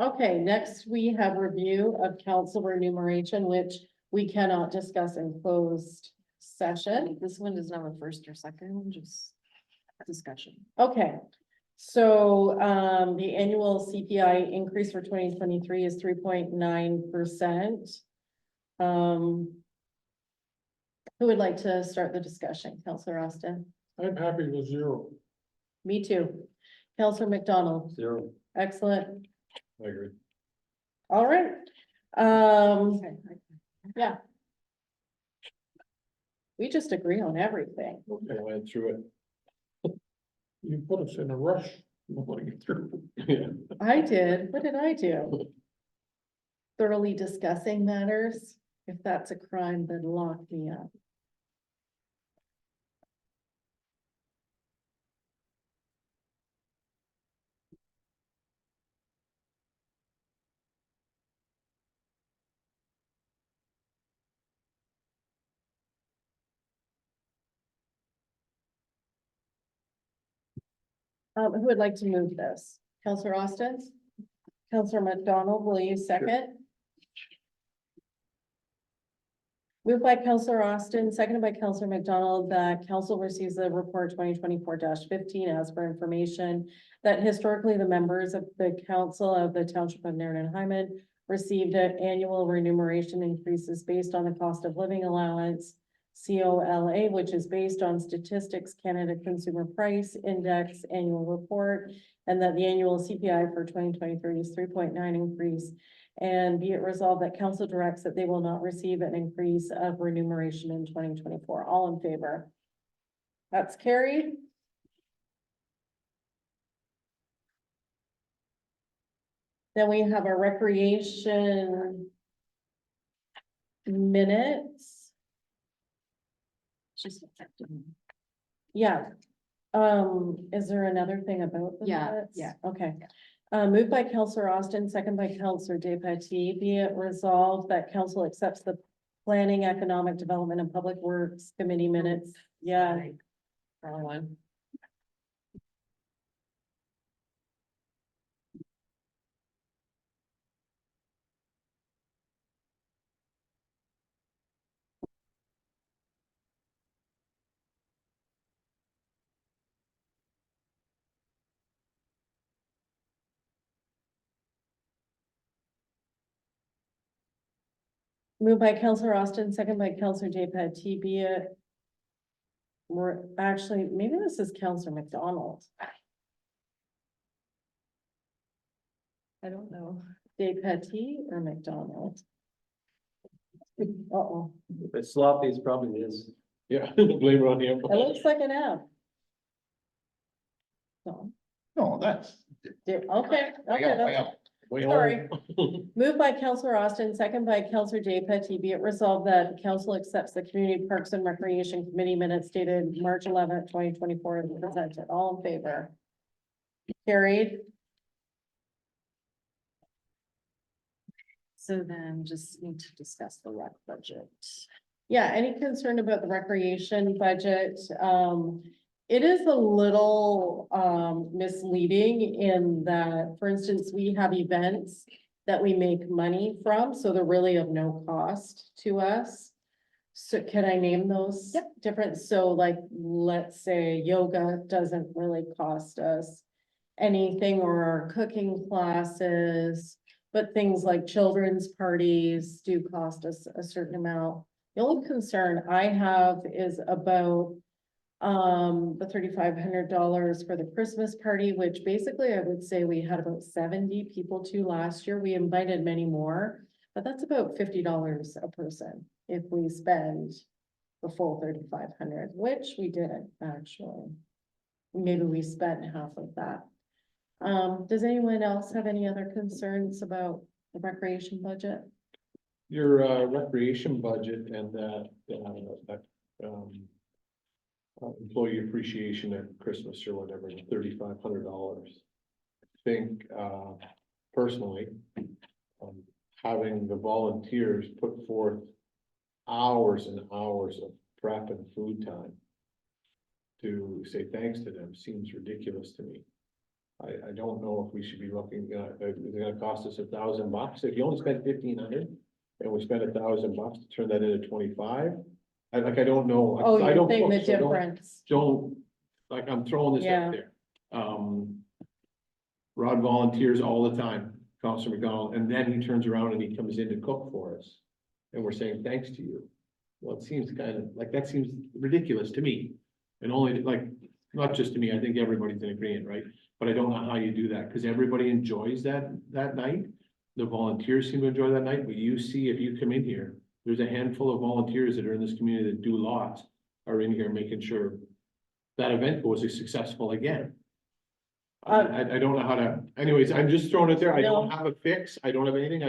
Okay, next we have review of council remuneration, which we cannot discuss in closed session. This one doesn't have a first or second, just discussion. Okay, so, the annual CPI increase for 2023 is 3.9%. Who would like to start the discussion? Counselor Austin? I'm happy with zero. Me too. Counselor McDonald? zero. Excellent. I agree. All right. Okay. Yeah. We just agree on everything. Okay, I went through You put us in a rush. We want to get through. it. Yeah. I did. What did I do? Thoroughly discussing matters. If that's a crime, then lock me up. Who would like to move this? Counselor Austin? Counselor McDonald, will you second? Moved by Counselor Austin, seconded by Counselor McDonald, that council receives the report 2024-15 as for information that historically the members of the council of the Township of Nairn and Hyman received annual remuneration increases based on the cost of living allowance, COLA, which is based on Statistics Canada Consumer Price Index annual report, and that the annual CPI for 2023 is 3.9 increase. And be it resolved that council directs that they will not receive an increase of remuneration in 2024. All in favor? That's carried. Then we have our recreation minutes. Just effective. Yeah. Is there another thing about the Yeah, minutes? yeah. Okay. Moved by Counselor Austin, second by Counselor Despatie, be it resolved that council accepts the Planning, Economic Development and Public Works Committee minutes. Yeah, Wrong one. moved by Counselor Austin, second by Counselor Despatie, be it. We're actually, maybe this is Counselor McDonald. I don't know. Despatie or McDonald? Uh-oh, If it's sloppy, it's probably is. Yeah, blame it on him. it looks like an F. No, No, that's. okay, I okay, got- I that's. got- Way Sorry. home. Moved by Counselor Austin, second by Counselor Despatie, be it resolved that the council accepts the Community Parks and Recreation Committee minutes dated March 11th, 2024, as presented. All in favor? Carried. So then just need to discuss the rec budget. Yeah, any concern about the recreation budget? It is a little, misleading in that, for instance, we have events that we make money from, so they're really of no cost to us. So can I name those? Yep. Different, so like, let's say yoga doesn't really cost us anything, or our cooking classes, but things like children's parties do cost us a certain amount. The only concern I have is about the $3,500 for the Christmas party, which basically I would say we had about 70 people to last year. We invited many more, but that's about $50 a person if we spend the full 3,500, which we didn't actually. Maybe we spent half of that. Does anyone else have any other concerns about the recreation budget? Your recreation budget and employee appreciation at Christmas or whatever, $3,500. I think personally, having the volunteers put forth hours and hours of prep and food time to say thanks to them seems ridiculous to me. I don't know if we should be looking, is it gonna cost us $1,000? If you only spend 1,500 and we spend $1,000 to turn that into 25, I don't know. Oh, I you're don't saying the cook, so difference. don't, like, I'm throwing this Yeah. out there. Rod volunteers all the time, Counselor McDonald, and then he turns around and he comes in to cook for us. And we're saying, thanks to you. Well, it seems kind of, like, that seems ridiculous to me. And only, like, not just to me, I think everybody's in agreement, right? But I don't know how you do that, because everybody enjoys that night. The volunteers seem to enjoy that night, but you see, if you come in here, there's a handful of volunteers that are in this community that do lots, are in here making sure that event was successful again. I don't know how to, anyways, I'm just throwing it there. I don't No. have a fix. I don't have anything.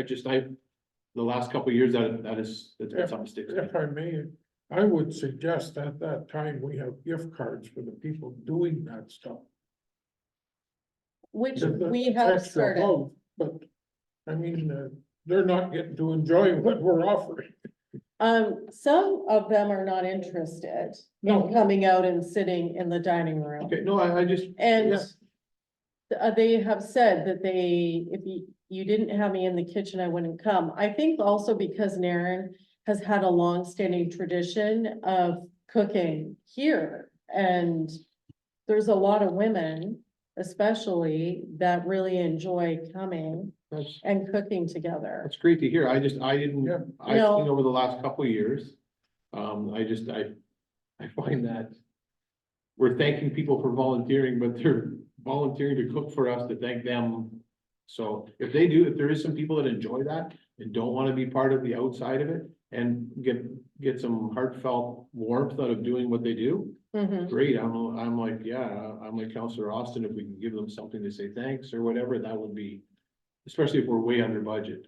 The last couple of years, that's been something sticks. If I may, I would suggest at that time we have gift cards for the people doing that stuff. Which That- we that's have extra started. love, But, I mean, they're not getting to enjoy what we're offering. Some of them are not interested No. in coming out and sitting in the dining room. Okay, no, I just, And yeah. they have said that if you didn't have me in the kitchen, I wouldn't come. I think also because Nairn has had a long-standing tradition of cooking here. And there's a lot of women, especially, that really enjoy coming that's, and cooking together. that's great to hear. I didn't, Yeah. I've No. seen over the last couple of years. I find that we're thanking people for volunteering, but they're volunteering to cook for us to thank them. So if there is some people that enjoy that and don't want to be part of the outside of it and get some heartfelt warmth out of doing what they do, Mhm. great. I'm like Counselor Austin, if we can give them something to say thanks or whatever, that would be, especially if we're way under budget.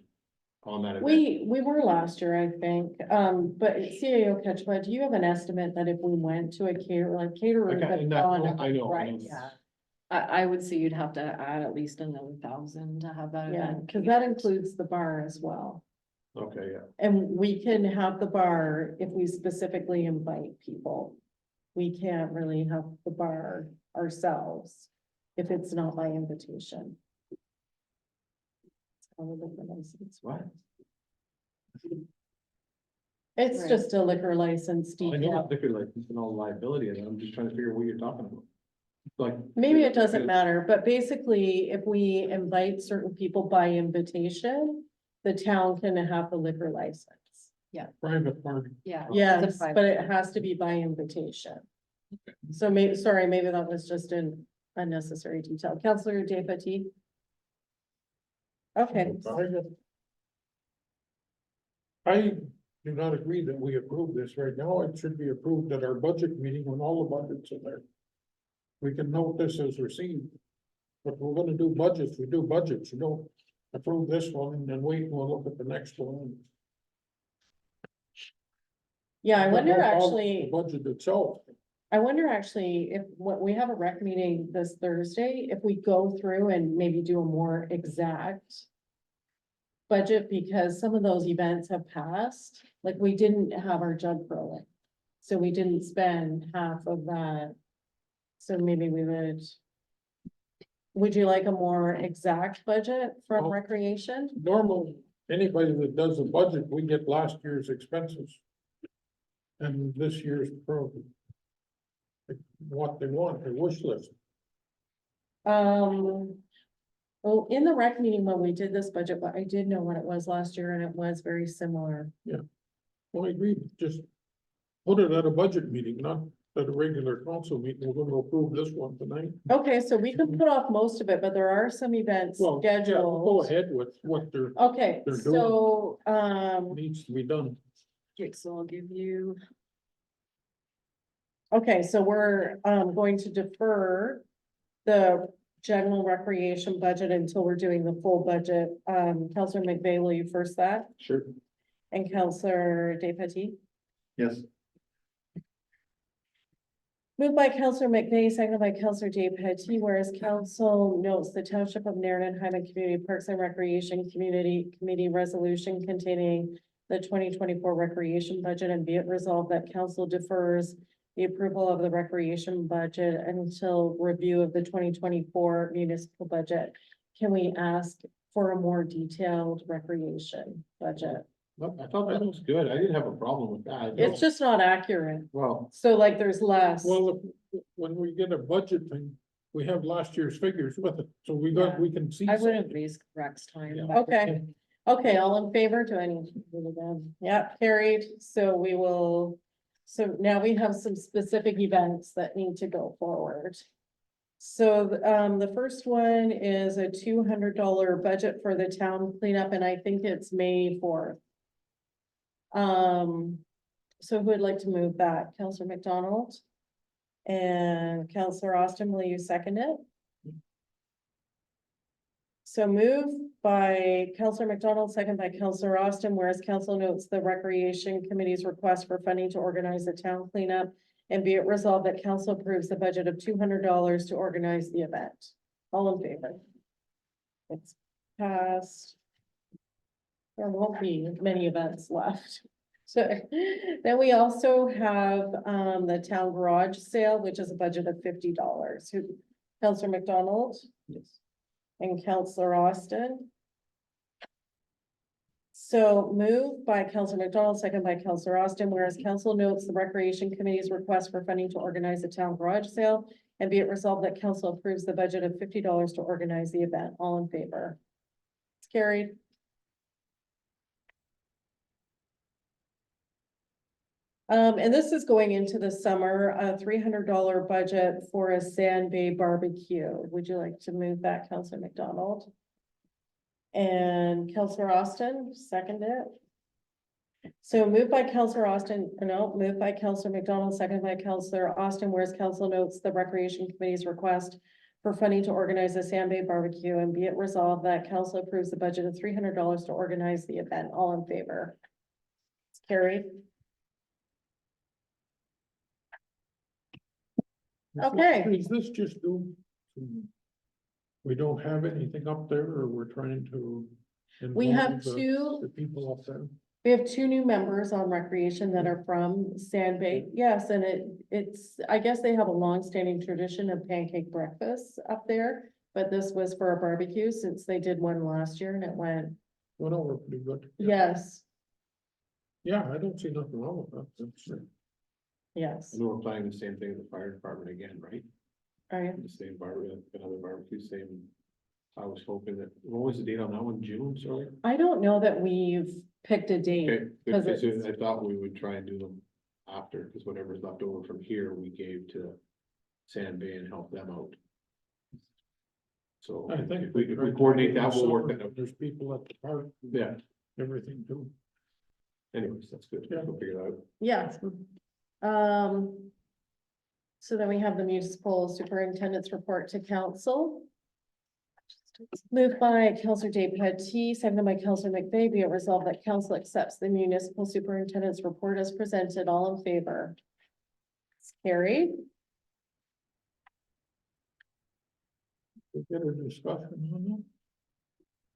on that event? We were last year, I think, but CAO Ketchba, do you have an estimate that if we went to a caterer, like caterers Okay, have and that- gone I know, right? Yeah. I would say you'd have to add at least another 1,000 to have that Yeah, event. because that includes the bar as well. Okay, yeah. And we can have the bar if we specifically invite people. We can't really have the bar ourselves if it's not by invitation. It's kind of a different license. What? It's Right. just a liquor license I know detail. it's liquor license and all liability, and I'm just trying to figure out what you're talking about. Like. Maybe it doesn't matter, but basically, if we invite certain people by invitation, the town can have the liquor license. Private party. Yeah. it's a Yes, private- but it has to be by invitation. So maybe, sorry, maybe that was just an unnecessary detail. Counselor Deputy. Okay, I do not agree that we approve this right now. It should be approved at our budget meeting when all the budgets are there. We can note this as received. But we're gonna do budgets, we do budgets, you don't approve this one and then wait and we'll look at the next one. yeah, I But wonder no problem with actually. the budget itself. I wonder actually if, what, we have a rec meeting this Thursday, if we go through and maybe do a more exact budget, because some of those events have passed, like we didn't have our jug rolling. So we didn't spend half of that. So maybe we would you like a more exact budget from Well- recreation? Normally, anybody that does a budget, we get last year's expenses. And this year's program. What they want, their wish list. Well, in the rec meeting when we did this budget, but I did know what it was last year and it was very similar. Well, I agree, just put it at a budget meeting, not at a regular council meeting. We're gonna approve this one tonight. Okay, so we can put off most of it, but there are some events Well, yeah, we'll go scheduled. ahead with what there Okay, They're so, needs to be done. Okay, so I'll give you, okay, so we're, going to defer the general recreation budget until we're doing the full budget. Counselor McVeigh, will you first that? Sure. And Counselor Deputy? Yes. Moved by Counselor McVeigh, seconded by Counselor Deputy, whereas council notes the Township of Nairn and Hyman Community Parks and Recreation Community Committee resolution containing the 2024 recreation budget, and be it resolved that council defers the approval of the recreation budget until review of the 2024 municipal budget. Can we ask for a more detailed recreation budget? I thought that was good. I didn't have a problem with that. It's just not accurate. Well, So like there's less. Well, when we get a budget thing, we have last year's figures with it, so Yeah. we can see. I would have something. raised Rex time. Yeah. but- Okay. Okay, all in favor? Do I need to do it again? Yeah, carried. So we will, so now we have some specific events that need to go forward. So, the first one is a $200 budget for the town cleanup, and I think it's May 4th. So who would like to move that? Counselor McDonald? And Counselor Austin, will you second it? So moved by Counselor McDonald, second by Counselor Austin, whereas council notes the Recreation Committee's request for funding to organize the town cleanup. And be it resolved that council approves the budget of $200 to organize the event. All in favor? It's passed. There won't be many events left. So then we also have the town garage sale, which is a budget of $50. Who, Counselor McDonald? Yes. And Counselor Austin. So moved by Counselor McDonald, second by Counselor Austin, whereas council notes the Recreation Committee's request for funding to organize a town garage sale. And be it resolved that council approves the budget of $50 to organize the event. All in favor? It's carried. And this is going into the summer, a $300 budget for a Sand Bay barbecue. Would you like to move that, Counselor McDonald? And Counselor Austin, second it. So moved by Counselor Austin, no, moved by Counselor McDonald, seconded by Counselor Austin, whereas council notes the Recreation Committee's request for funding to organize a Sand Bay barbecue, and be it resolved that council approves the budget of $300 to organize the event. All in favor? It's carried. Okay. Is this just due to? We don't have anything up there, or we're trying to? We have involve the people up there. We have 2 new members on recreation that are from Sand Bay. Yes, and it's, I guess they have a long-standing tradition of pancake breakfasts up there. But this was for a barbecue since they did one last year and it went, Went over pretty good. yes, Yeah, I don't see nothing wrong with that. That's, yes. I know we're planning the same thing with the fire department again, right? All right. The same barbecue, another barbecue, same. I was hoping that, what was the date on that one, June, sorry? I don't know that we've picked a date. Okay, Because because it's- I thought we would try and do them after, because whatever's left over from here, we gave to Sand Bay and help them out. So I think. if we coordinate that, we'll work that out. There's people at the park, Yeah, everything too. anyways, that's good. Yeah. We'll figure it out. Yeah. So then we have the municipal superintendent's report to council. Moved by Counselor Day Petit, seconded by Counselor McVeigh, be it resolved that council accepts the municipal superintendent's report as presented. All in favor? It's carried. We get a discussion on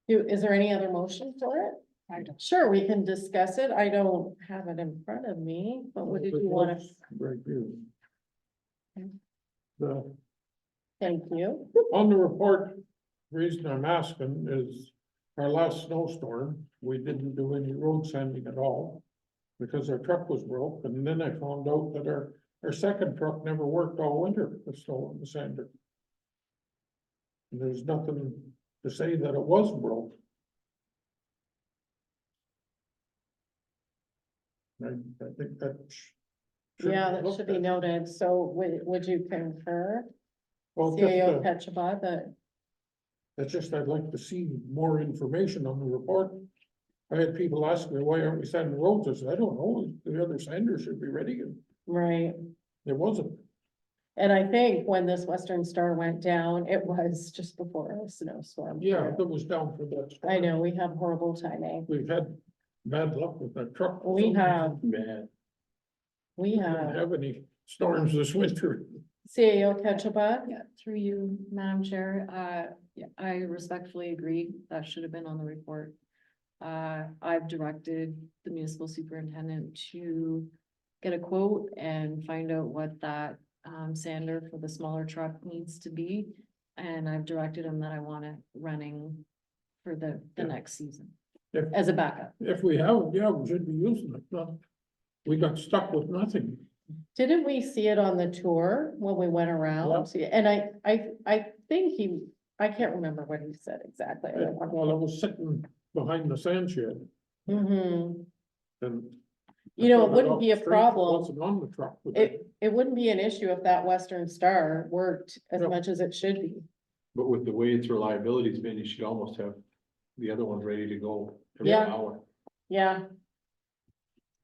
Is there any other motion for it? Sure, we can discuss it. I don't have it in front of me, but that. what did you want to? Very good. Okay. The, Thank you. on the report, reason I'm asking is our last snowstorm, we didn't do any road sanding at all. Because our truck was broke, and then I found out that our second truck never worked all winter, the snow and the sander. And there's nothing to say that it was broke. I think that. Yeah, that should be noted. So would you concur? Well, just, CAO Petchabah, that, that's just, I'd like to see more information on the report. I had people ask me, why aren't we sanding roads? I said, I don't know, the other sanders should be ready, and right. it wasn't. And I think when this Western Star went down, it was just before a snowstorm. Yeah, that was down for that. I know, we have horrible timing. We've had bad luck with that truck. We have, Man, we We didn't have. have any storms this winter. CAO Petchabah, Yeah, through you, Madam Chair, yeah, I respectfully agree, that should have been on the report. I've directed the municipal superintendent to get a quote and find out what that sander for the smaller truck needs to be. And I've directed him that I want it running for the Yeah. next season If, as a backup. if we have, yeah, we should be using it, not, we got stuck with nothing. didn't we see it on the tour when we went around? And I think I can't remember what he said exactly. While I was sitting behind the sand shed, Mhm. and. You know, it I thought wouldn't be a straight, it problem. Wasn't on the truck. but I- It wouldn't be an issue if that Western Star worked as No. much as it should be. but with the way its reliability's been, you should almost have the other one ready to go every Yeah. hour. Yeah.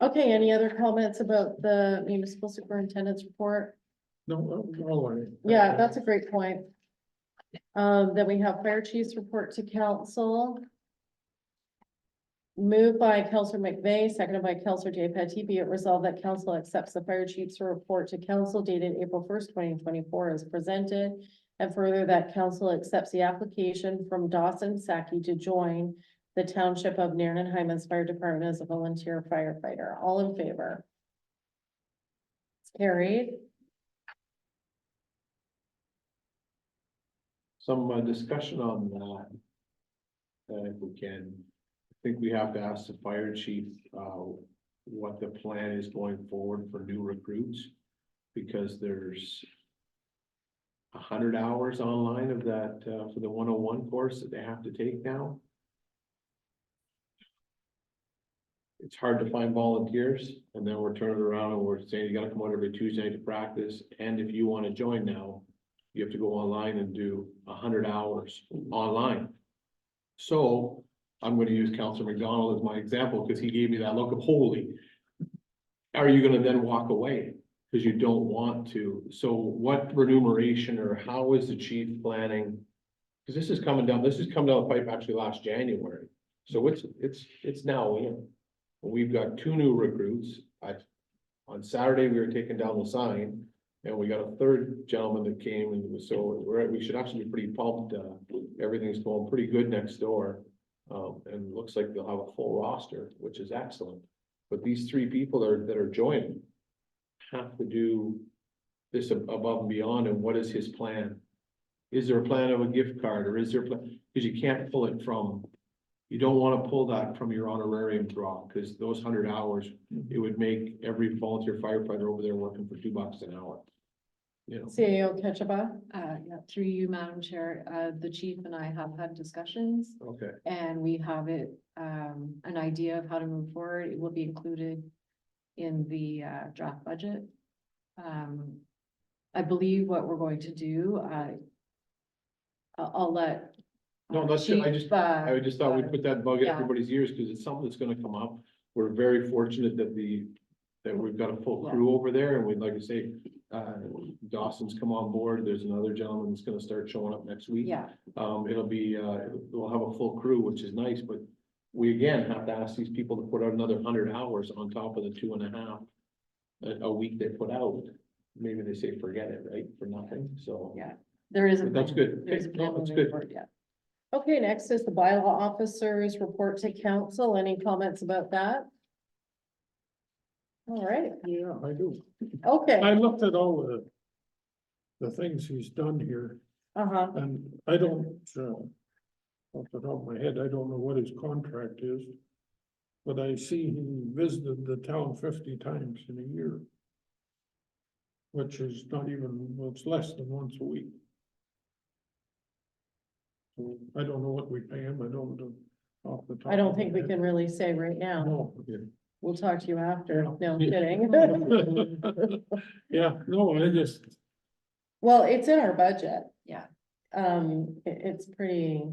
Okay, any other comments about the municipal superintendent's report? No, all right. Yeah, that's a great point. Then we have fire chief's report to council. Moved by Counselor McVeigh, seconded by Counselor Day Petit, be it resolved that council accepts the fire chief's report to council dated April 1st, 2024 as presented. And further that council accepts the application from Dawson Saki to join the Township of Nairn and Hyman's Fire Department as a volunteer firefighter. All in favor? Carried. Some discussion on that. If we can, I think we have to ask the fire chief, what the plan is going forward for new recruits. Because there's 100 hours online of that, for the 101 course that they have to take now. It's hard to find volunteers, and then we're turning around and we're saying you gotta come out every Tuesday night to practice, and if you wanna join now, you have to go online and do 100 hours online. So I'm gonna use Counselor McDonald as my example, because he gave me that look of holy. Are you gonna then walk away? Cause you don't want to, so what remuneration or how is the chief planning? Cause this is coming down the pipe actually last January, so it's now in. We've got 2 new recruits, on Saturday, we were taking down the sign. And we got a third gentleman that came, and so we should actually be pretty pumped, everything's going pretty good next door. And it looks like they'll have a full roster, which is excellent. But these 3 people that are joining have to do this above and beyond, and what is his plan? Is there a plan of a gift card, or is there, because you can't pull it from, you don't want to pull that from your honorarium draw, because those 100 hours, it would make every volunteer firefighter over there working for $2 an hour. You know, CAO Ketchiba. Yeah, through you, Madam Chair, the chief and I have had discussions okay, and we have an idea of how to move forward. It will be included in the draft budget. I believe what we're going to do, I'll let. no, that's good, I Chief, just thought we'd put that bug in yeah. everybody's ears, because it's something that's gonna come up. We're very fortunate that we've got a full crew over there, and we'd like to say, Dawson's come on board, there's another gentleman that's gonna start showing up next week. Yeah, It'll be, we'll have a full crew, which is nice, but we again have to ask these people to put out another 100 hours on top of the 2.5 a week they put out. Maybe they say, forget it, right, for nothing, so. Yeah. there is a. But that's plan. good. There's a Okay, no, plan that's moving good. forward, yeah. Okay, next is the bylaw officers report to council. Any comments about that? All right, Yeah, I do. okay, I looked at all the things he's done here, uh-huh, and I don't, off the top of my head, I don't know what his contract is. But I see he visited the town 50 times in a year. Which is not even, well, it's less than once a week. So I don't know what we pay him, I don't know. Off the top I don't of think my we head. can really say right now. No. We'll talk to you after. No, I'm Yeah. kidding. Yeah, no, I just, Well, it's in our budget. Yeah. It's pretty,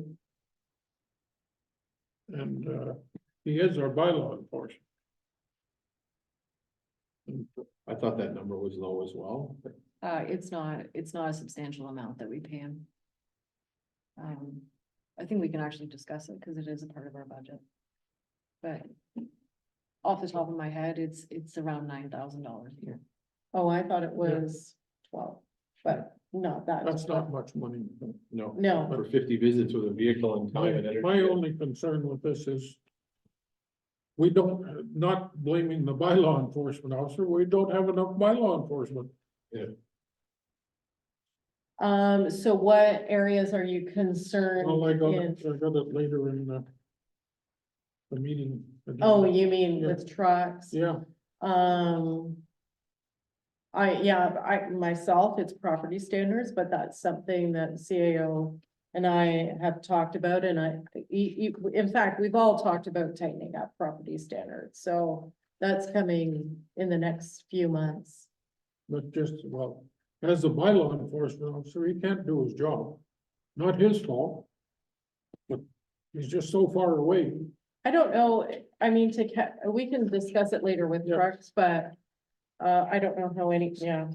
and he is our bylaw enforcement. I thought that number was low as well. It's not a substantial amount that we pay him. I think we can actually discuss it because it is a part of our budget. But off the top of my head, it's around $9,000 a year. oh, I thought it was 12, but not that. That's not much money. No, No, for 50 visits with a vehicle and time and energy. My only concern with this is. We don't, not blaming the bylaw enforcement officer, we don't have enough bylaw enforcement. so what areas are you concerned Well, I got in? it later in the meeting. Oh, you mean Yeah. with trucks? Yeah, I myself, it's property standards, but that's something that CAO and I have talked about, and in fact, we've all talked about tightening up property standards, so that's coming in the next few months. but just, well, as a bylaw enforcement officer, he can't do his job. Not his fault. But he's just so far away. I don't know, I mean, we can discuss it later with Yeah. trucks, but I don't know how yeah.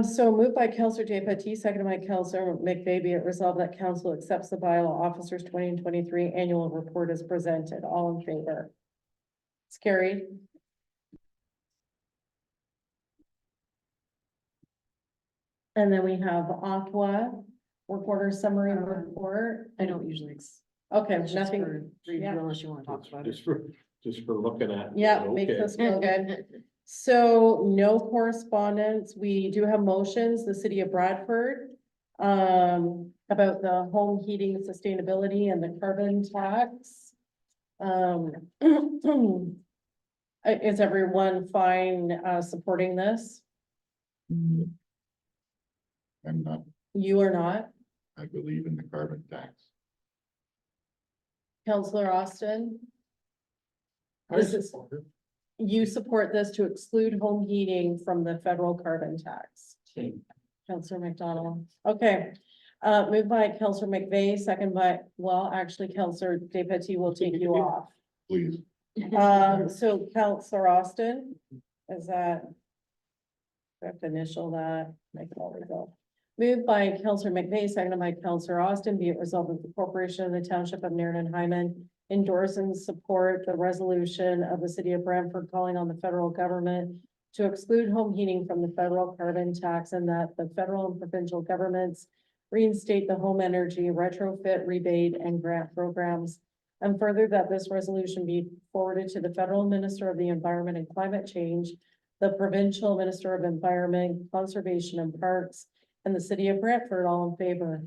So moved by Counselor Deputy, seconded by Counselor McVey, be it resolved that council accepts the bylaw officers 2023 annual report as presented. All in favor? It's carried. And then we have Aqua reporter summary report. I don't usually. Okay, It's just nothing. for review yeah. unless you want to talk about it. Just for looking at. Yeah, makes okay. us feel good. So no correspondence. We do have motions, the city of Bradford. About the home heating sustainability and the carbon tax. Is everyone fine, supporting this? And You are not? I believe in the carbon tax. Counselor Austin? I This is- support it. You support this to exclude home heating from the federal carbon tax? Same. Counselor McDonald, okay. Moved by Counselor McVey, second by, well, actually, Counselor Deputy will take you off. Please, So Counselor Austin, is that? We have to initial that, make it all result. Moved by Counselor McVeigh, seconded by Counselor Austin, be it resolved that the corporation of the Township of Nairn and Hyman endorse and support the resolution of the city of Brantford calling on the federal government to exclude home heating from the federal carbon tax, and that the federal and provincial governments reinstate the home energy retrofit rebate and grant programs. And further, that this resolution be forwarded to the federal minister of the environment and climate change, the provincial minister of environment, conservation and parks, and the city of Brantford, all in favor.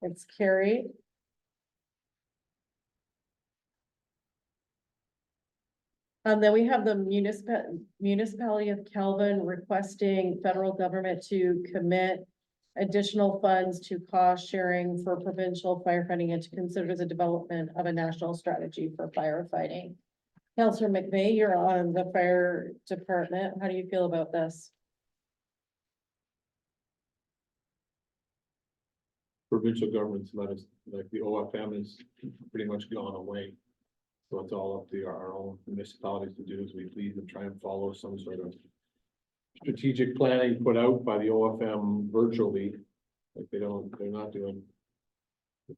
It's carried. Then we have the municipality of Calvin requesting federal government to commit additional funds to cost sharing for provincial firefighting and to consider the development of a national strategy for firefighting. Counselor McVeigh, you're on the fire department. How do you feel about this? Provincial governments let us, like the OFM is pretty much gone away. So it's all up to our own municipalities to do as we please and try and follow some sort of strategic planning put out by the OFM virtually. Like they're not doing the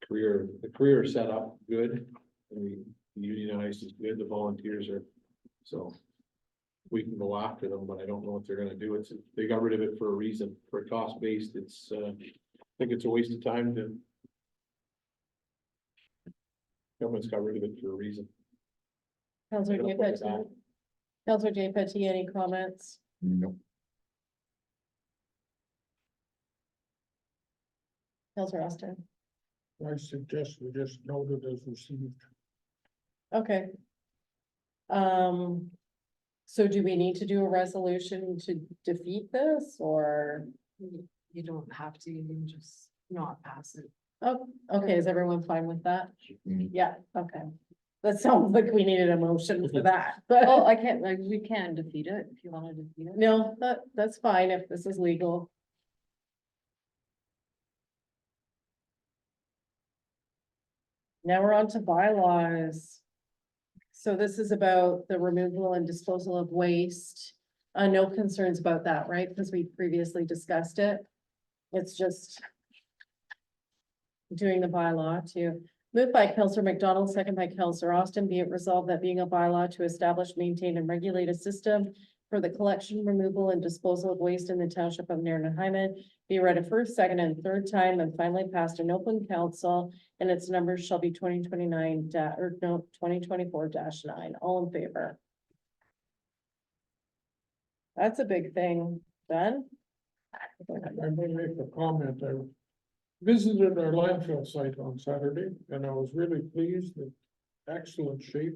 career set up good. And we unionized is good, the volunteers are, so we can go after them, but I don't know what they're gonna do. They got rid of it for a reason, for cost based. I think it's a waste of time to. Government's got rid of it for a reason. Counselor They don't put it Petty? back. Counselor Petty, any comments? No, Counselor Austin? I suggest we just note it as received. Okay. So do we need to do a resolution to defeat this or? You don't have to, you can just not pass it. Oh, okay, is everyone fine with that? Mm. Yeah, okay. That sounds like we needed a motion for that, but Well, I can't, like, we can defeat it if you want to defeat it. no, that's fine if this is legal. Now we're on to bylaws. So this is about the removal and disposal of waste. No concerns about that, right? Because we previously discussed it. It's just doing the bylaw to moved by Counselor McDonald, second by Counselor Austin, be it resolved that being a bylaw to establish, maintain and regulate a system for the collection, removal and disposal of waste in the township of Nairn and Hyman be read a first, second and third time and finally passed in open council, and its numbers shall be 2024-9. All in favor? That's a big thing. Ben? I may make a comment. I visited our landfill site on Saturday and I was really pleased with excellent shape.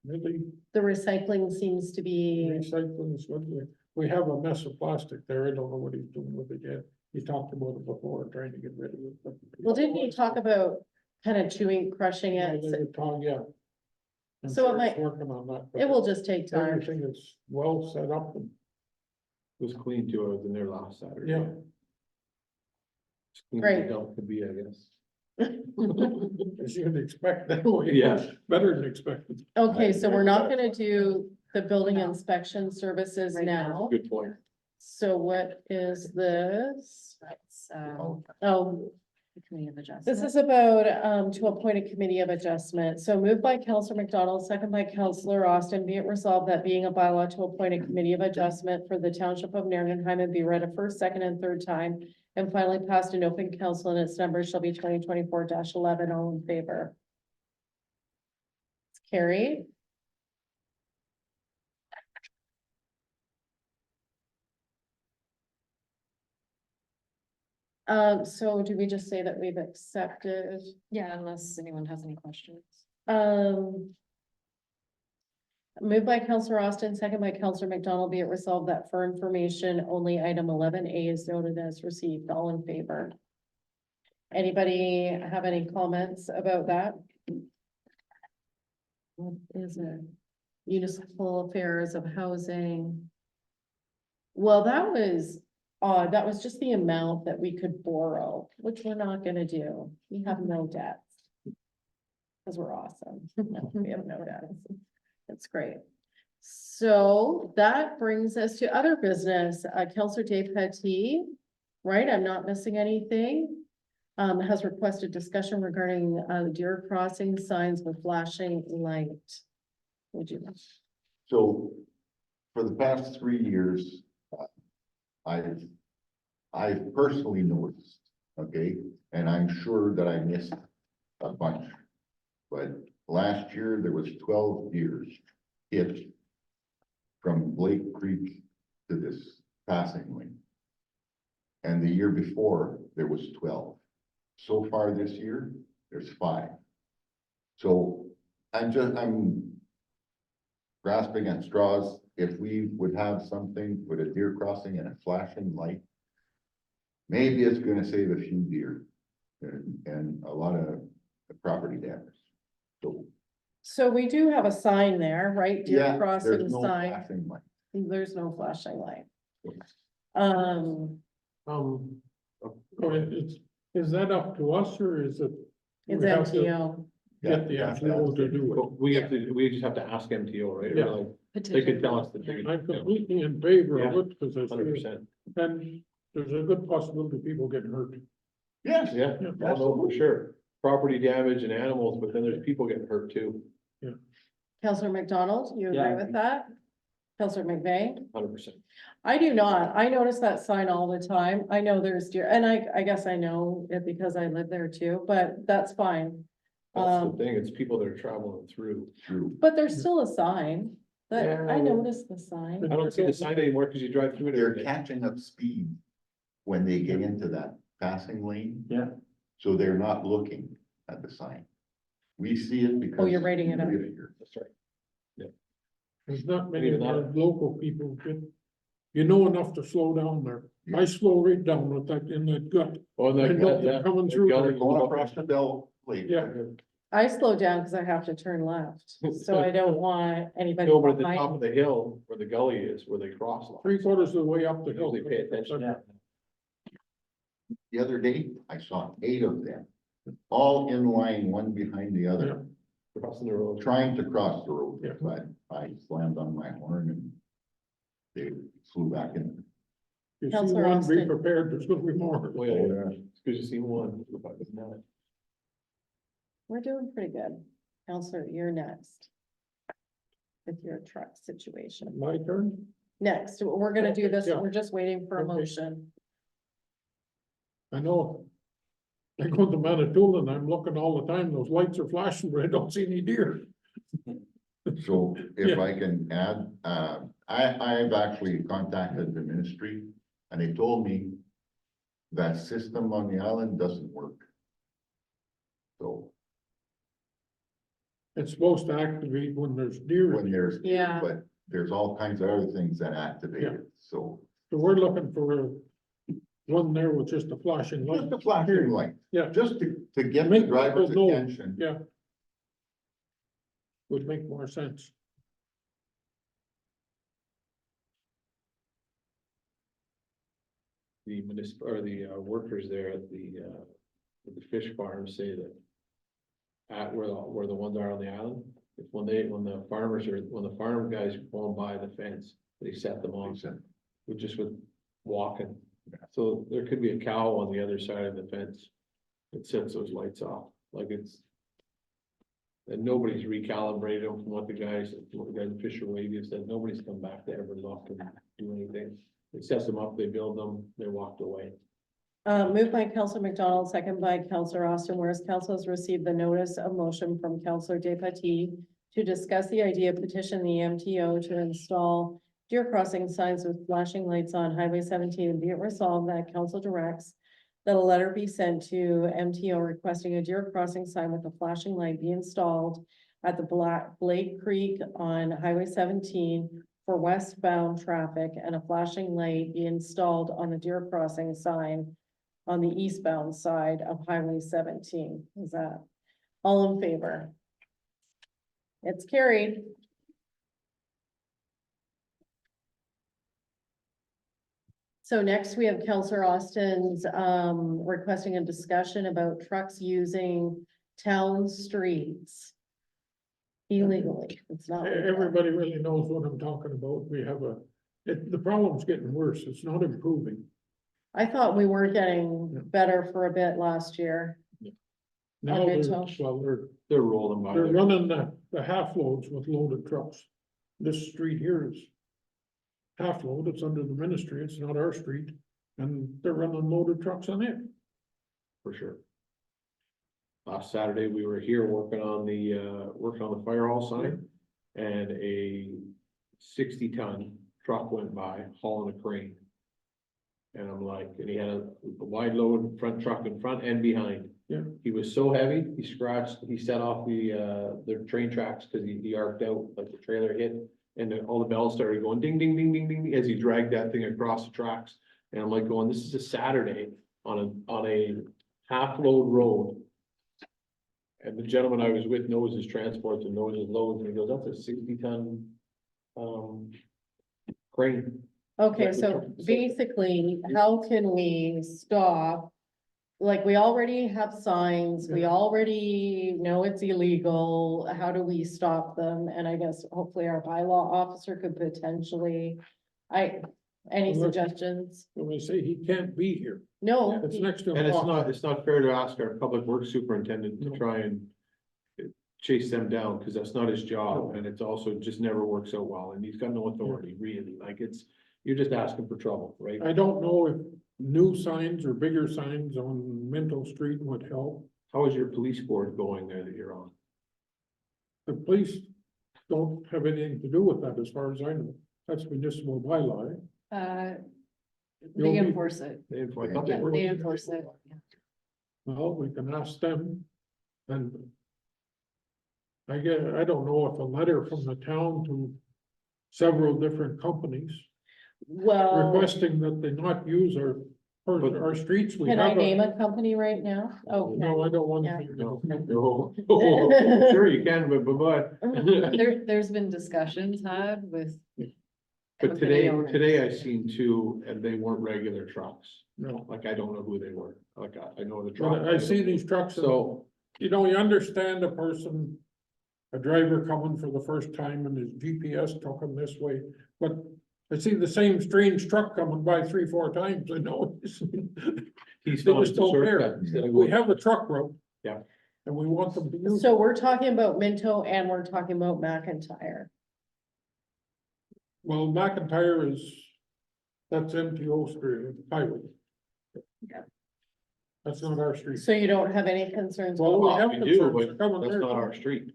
Really, The recycling seems to be, recycling is lovely. We have a mess of plastic there. I don't know what he's doing with it yet. He talked about it before, trying to get rid of it. but- well, didn't you talk about kind of chewing, crushing Yeah, it? they were talking, yeah. I'm So it sure he's might- working on that. but It will just take time. Everything is well set up and, It was clean too. I was in there last Saturday. yeah. As clean as Great. a dump could be, I guess. As you'd expect that way. Yeah. Better than expected. Okay, so we're not gonna do the building inspection services Right now. Good point. So what is this? That's, Oh, the committee of adjustment. this is about, to appoint a committee of adjustment. So moved by Counselor McDonald, second by Counselor Austin, be it resolved that being a bylaw to appoint a committee of adjustment for the township of Nairn and Hyman be read a first, second and third time and finally passed in open council, and its numbers shall be 2024-11. All in favor? It's carried. So do we just say that we've accepted, Yeah, unless anyone has any questions. moved by Counselor Austin, second by Counselor McDonald, be it resolved that for information, only item 11A is noted as received. All in favor? Anybody have any comments about that? What is it? Municipal affairs of housing. Well, that was just the amount that we could borrow, which we're not gonna do. We have no debts. Cause we're awesome. No, we have no debts. That's great. So that brings us to other business. Counselor Dave Petit, right? I'm not missing anything. Has requested discussion regarding, deer crossing signs with flashing light. Would you? So for the past 3 years, I've personally noticed, okay, and I'm sure that I missed a bunch. But last year, there was 12 deers hit from Blake Creek to this passing lane. And the year before, there was 12. So far this year, there's 5. So I'm grasping at straws. If we would have something with a deer crossing and a flashing light, maybe it's gonna save a few deer and a lot of property damage. So we do have a sign there, right? Deer Yeah, crossing there's no sign. flashing light. There's no flashing light. Is that up to us or is it? It's we have to MTO. Get the Yeah, MTO to do it. But we just have to ask MTO, right? Or Yeah. like, they Petition. could tell us that they. I'm completely in favor of it because there's, 100%. and there's a good possibility people getting hurt. Yes, Yeah, I know for sure. Property damage and animals, but then there's people getting hurt too, Counselor McDonald, you agree Yeah. with that? Counselor McVeigh? 100%. I do not. I notice that sign all the time. I know there's deer, and I guess I know it because I live there too, but that's fine. That's the Um, thing, it's people that are traveling through. true. But there's still a sign, that I Yeah. noticed the sign. I don't see the sign anymore because you drive through it They're every day. catching up speed when they get into that passing lane. Yeah. So they're not looking at the sign. We see it because. Oh, you're writing it we up. live here. That's right. There's not many Even of our that. local people that, you know enough to slow down there. I slow right down with that in that gut. Oh, and I know that, they're that. coming that through gully there. Going goes across the Bell Lake. Yeah. I slow down because I have to turn left, so I don't want anybody No, but at the top behind of me. the hill where the gully is, where they cross. lines, 3/4 of the way up the hill. Usually pay attention. Yeah. The other day, I saw 8 of them, all in line, one behind the other, Crossing the road. trying to cross the road. Yeah. But I slammed on my horn and they flew back in. You see Counselor one, be Austin. prepared, there's gonna be more. Oh, yeah, it's good to see one. We're doing pretty good. Counselor, you're next. With your truck situation. My turn? Next, we're gonna do this, Yeah. we're just waiting for a Okay. motion. I know. I go to Manitoulin and I'm looking all the time, those lights are flashing, but I don't see any deer. So if Yeah. I can add, I've actually contacted the ministry and they told me that system on the island doesn't work. So It's supposed to activate when there's deer. when there's, Yeah. but there's all kinds of other things that activate Yeah. it, so. So we're looking for one there with just a flashing light. Just a flashing light, Yeah, just to get Make the driver's people know. attention. yeah. Would make more sense. The municipal, or the workers there at the fish farm say that. At where the ones are on the island, if when the farm guys are going by the fence, they set them off. With walking. So there could be a cow on the other side of the fence that sets those lights off, like it's. And nobody's recalibrated them from what the guys in Fisher Wavy have said, nobody's come back to ever look and do anything. It sets them up, they build them, they walked away. Moved by Counselor McDonald, second by Counselor Austin, whereas council has received the notice of motion from Counselor Despatie to discuss the idea of petition the MTO to install deer crossing signs with flashing lights on Highway 17, and be it resolved that council directs that a letter be sent to MTO requesting a deer crossing sign with a flashing light be installed at the Blake Creek on Highway 17 for westbound traffic, and a flashing light be installed on the deer crossing sign on the eastbound side of Highway 17. Is that all in favor? It's carried. So next we have Counselor Austin's requesting a discussion about trucks using town streets. illegally. It's not. legal. Everybody really knows what I'm talking about. We have the problem's getting worse. It's not improving. I thought we were getting better for a bit last year. Now On they're, Minto. well, They're rolling by. they're there. running the half loads with loaded trucks. This street here is half load. It's under the ministry. It's not our street. And they're running loaded trucks on it. For sure. Last Saturday, we were here working on the fire hall sign. And a 60-ton truck went by hauling a crane. And I'm like, and he had a wide load front truck in front and behind. Yeah. He was so heavy, he set off the train tracks because he arced out, like the trailer hit. And then all the bells started going ding, ding, ding, ding, ding, as he dragged that thing across the tracks. And I'm like going, this is a Saturday on a half load road. And the gentleman I was with knows his transports and knows his loads, and he goes, that's a 60-ton crane. Okay, Yeah, so so- basically, how can we stop? Like, we already have signs, we already know it's illegal, how do we stop them? And I guess hopefully our bylaw officer could potentially, any Well, let's- suggestions? When they say he can't be here, No, it's next to And impossible. it's not fair to ask our public works superintendent to No. try and chase them down, because that's not his job, and it's also just never works out well, and he's got no authority, really, like you're just asking for trouble, right? I don't know if new signs or bigger signs on Minto Street would help. How is your police board going there that you're on? The police don't have anything to do with that as far as I know. That's municipal bylaw. They You'll be- enforce it. I thought they Yeah, were. they enforce it. Yeah. Well, we can ask them. And I don't know if a letter from the town to several different companies well, requesting that they not use our streets. We can I have name a company right now? Oh, No, I don't want Yeah. to. No, no. Sure you can, but. There's been discussions had with. But company today owners. I seen two, and they weren't regular trucks, No, like I don't know who they were, like I know the truck. but I see these trucks. So, You know, you understand a person, a driver coming for the first time and his GPS took him this way, but I see the same strange truck coming by 3-4 times, I know. he's They found just the don't care. shortcut instead of We going- have a truck route. Yeah. And we want them to use. so we're talking about Minto and we're talking about McIntyre. Well, McIntyre that's MTO street, highway. Yeah. That's not our street. So you don't have any concerns? Well, we about have We do, concerns but coming that's there, not too. our street.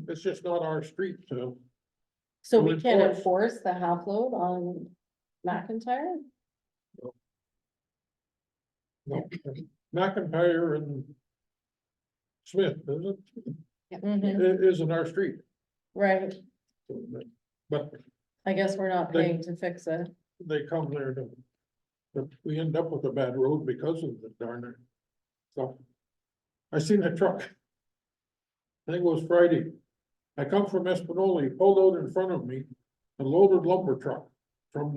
It's just not our street, so. So to we can enforce. enforce the half load on McIntyre? No, McIntyre and Smith, Mhm, it isn't our street. right, But I guess we're not They- paying to fix it. they come there to, but we end up with a bad road because of the darn. So, I seen a truck. I think it was Friday. I come from Espanola, he pulled out in front of me, a loaded lumber truck from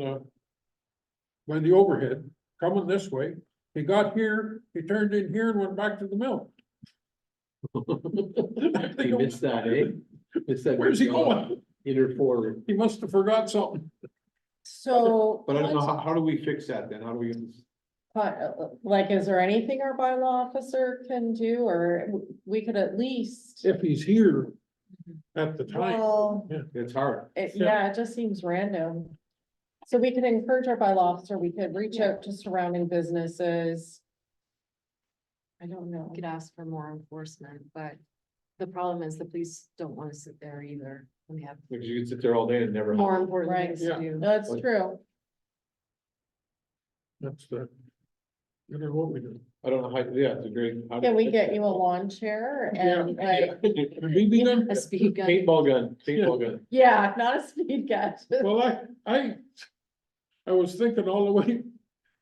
by the overhead, coming this way. He got here, he turned in here and went back to the mill. He missed that, eh? Missed that. Where's he going? Inner forward, He must have forgot something. So. but I don't know, what- how do we fix that then? How do we? Like, is there anything our bylaw officer can do, or we could at least? If he's here at the time. Well, It's hard. yeah, it just seems random. So we could encourage our bylaw officer, we could reach out to surrounding businesses. I don't know. Could ask for more enforcement, but the problem is the police don't want to sit there either. We have Because you can sit there all day and never. more important Right, things yeah. to do. That's Like- true. That's you know what we do. I don't know how, yeah, it's a great. how do Can we fix get that? you a lawn chair and like, A BB gun? A speed gun. Paintball gun, paintball gun. yeah, not a speed gun. Well, I was thinking all the way,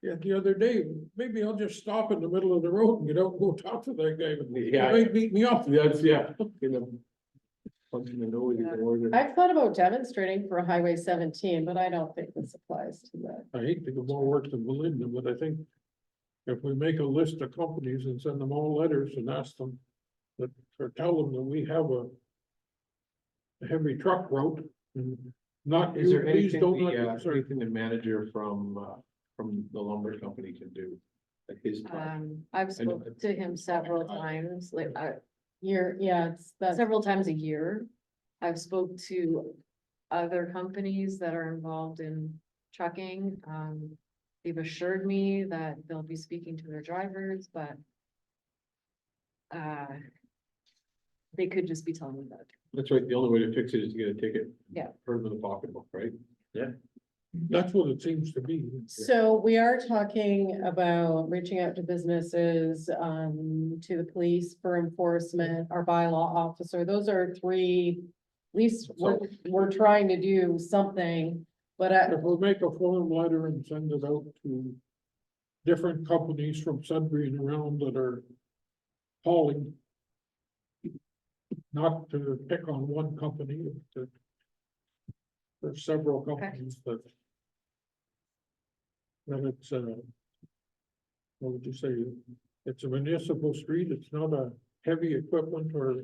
the other day, maybe I'll just stop in the middle of the road and get out and go talk to that guy. But he Yeah. might beat me up. That's, yeah. You know, punch in the nose, you can order. I've thought about demonstrating for Highway 17, but I don't think this applies to that. I hate to go more work than Belinda, but I think if we make a list of companies and send them all letters and ask them that, or tell them that we have a heavy truck route and not. Is there please anything, don't sorry. anything the manager from the lumber company can do? At his time? I've I know spoken to him several times, like, It's that, several times a year. I've spoke to other companies that are involved in trucking. They've assured me that they'll be speaking to their drivers, but they could just be telling me that. That's right, the only way to fix it is to get a ticket. Yeah. Put them in the pocketbook, right? That's what it seems to be. so we are talking about reaching out to businesses, to the police for enforcement, our bylaw officer. Those are three, at least we're trying to do something, but If we make a form letter and send it out to different companies from Sudbury and around that are hauling. Not to pick on one company, but there's several companies that. That it's what would you say? It's a municipal street, it's not a heavy equipment or,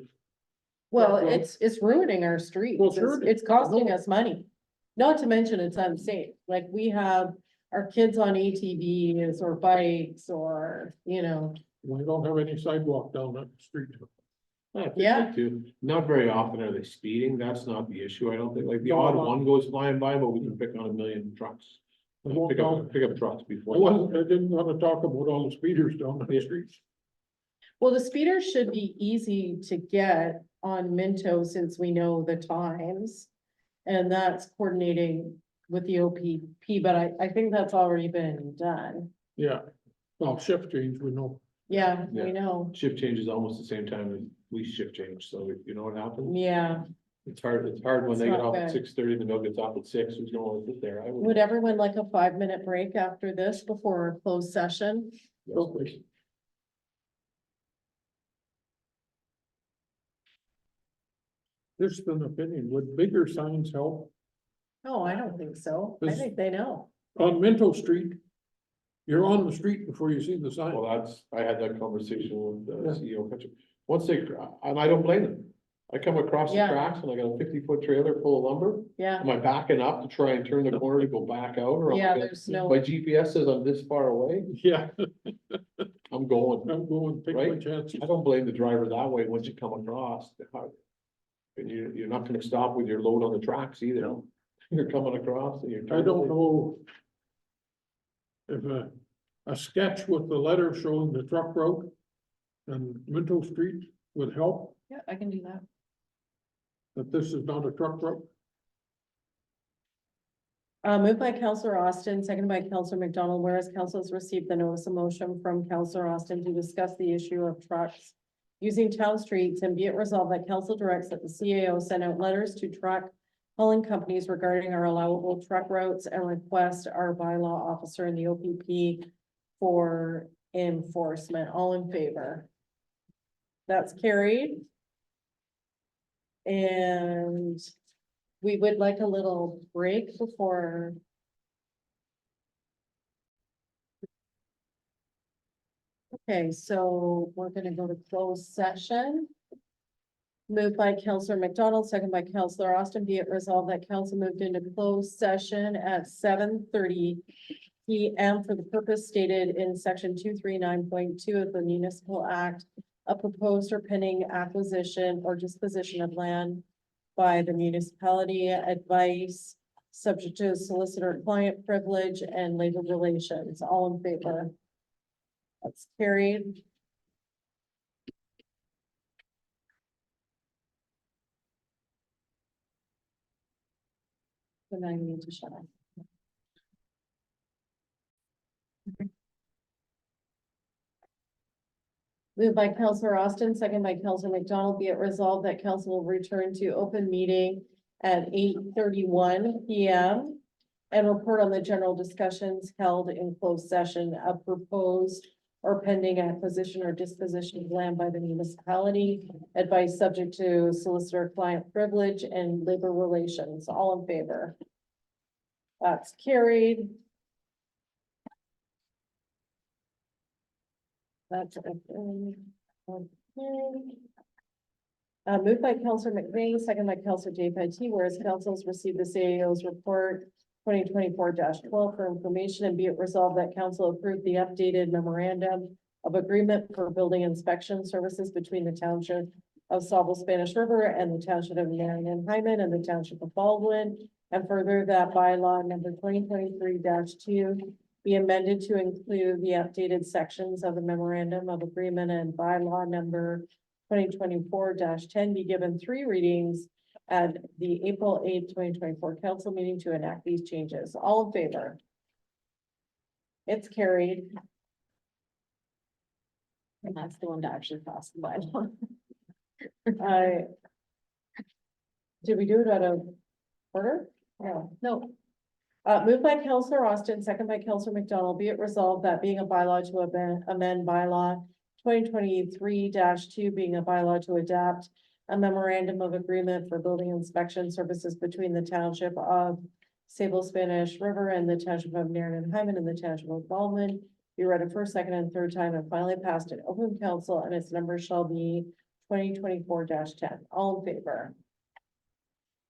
well, Well- it's ruining our streets. Well, sure. It's costing us money. Not to mention it's unsafe. Like we have our kids on ATVs or bikes or, you know, we don't have any sidewalk down that street. Yeah. Too. Not very often are they speeding, that's not the issue, I don't think, like the No, odd no. one goes flying by, but we can pick on a million trucks. I won't Pick talk- up trucks I before. didn't wanna talk about all the speeders down the streets. well, the speeders should be easy to get on Minto since we know the times. And that's coordinating with the OPP, but I think that's already been done. Yeah, well, shift change, we know. Yeah, Yeah. we know. Shift change is almost the same time as police shift change, so you know what happens? Yeah, It's hard when It's they get not off at good. 6:30 and the mill gets off at 6, who's gonna want to sit there? I would everyone like a 5-minute break after this before our closed session? Okay. Just an opinion, would bigger signs help? No, I don't think so. I Is- think they know. On Minto Street, you're on the street before you see the sign. Well, I had that conversation with the Yeah. CEO. Once they, and I don't blame them. I come across the Yeah. tracks and I got a 50-foot trailer full of lumber. Yeah, Am I backing up to try and turn the corner to go back out or? am I yeah, gonna- there's no, My GPS says I'm this far away, Yeah, I'm going. I'm going, take my Right. chances. I don't blame the driver that way once you come across. And you're not gonna stop with your load on the tracks either. You're coming across and you're. I don't know. If a sketch with the letter showing the truck route and Minto Street would help, Yeah, I can do that. that this is not a truck route. moved by Counselor Austin, seconded by Counselor McDonald, whereas council has received the notice of motion from Counselor Austin to discuss the issue of trucks using town streets, and be it resolved that council directs that the CAO send out letters to truck hauling companies regarding our allowable truck routes and request our bylaw officer in the OPP for enforcement. All in favor? That's carried. And we would like a little break before. Okay, so we're gonna go to closed session. Moved by Counselor McDonald, second by Counselor Austin, be it resolved that council moved into closed session at 7:30 PM for the purpose stated in section 239.2 of the Municipal Act, a proposed or pending acquisition or disposition of land by the municipality, advice subject to solicitor-client privilege and labor relations. All in favor? That's carried. So now you need to shut up. Moved by Counselor Austin, second by Counselor McDonald, be it resolved that council will return to open meeting at 8:31 PM. And report on the general discussions held in closed session of proposed or pending acquisition or disposition of land by the municipality. Advice subject to solicitor-client privilege and labor relations. All in favor? That's carried. That's okay. Okay. Moved by Counselor McVeigh, second by Counselor J P whereas councils received the CAO's report 2024-12 for information, and be it resolved that council approved the updated memorandum of agreement for building inspection services between the township of Sauble Spanish River and the township of Nairn and Hyman and the township of Baldwin. And further, that bylaw number 2023-2 be amended to include the updated sections of the memorandum of agreement, and bylaw number 2024-10 be given 3 readings at the April 8th, 2024 council meeting to enact these changes. All in favor? It's carried. And that's the one to actually pass the bylaw. Did we do it out of order? No. No, Moved by Counselor Austin, second by Counselor McDonald, be it resolved that being a bylaw to amend bylaw 2023-2 being a bylaw to adapt a memorandum of agreement for building inspection services between the township of Sable Spanish River and the township of Nairn and Hyman and the township of Baldwin. Be read a first, second, and third time and finally passed in open council, and its number shall be 2024-10. All in favor?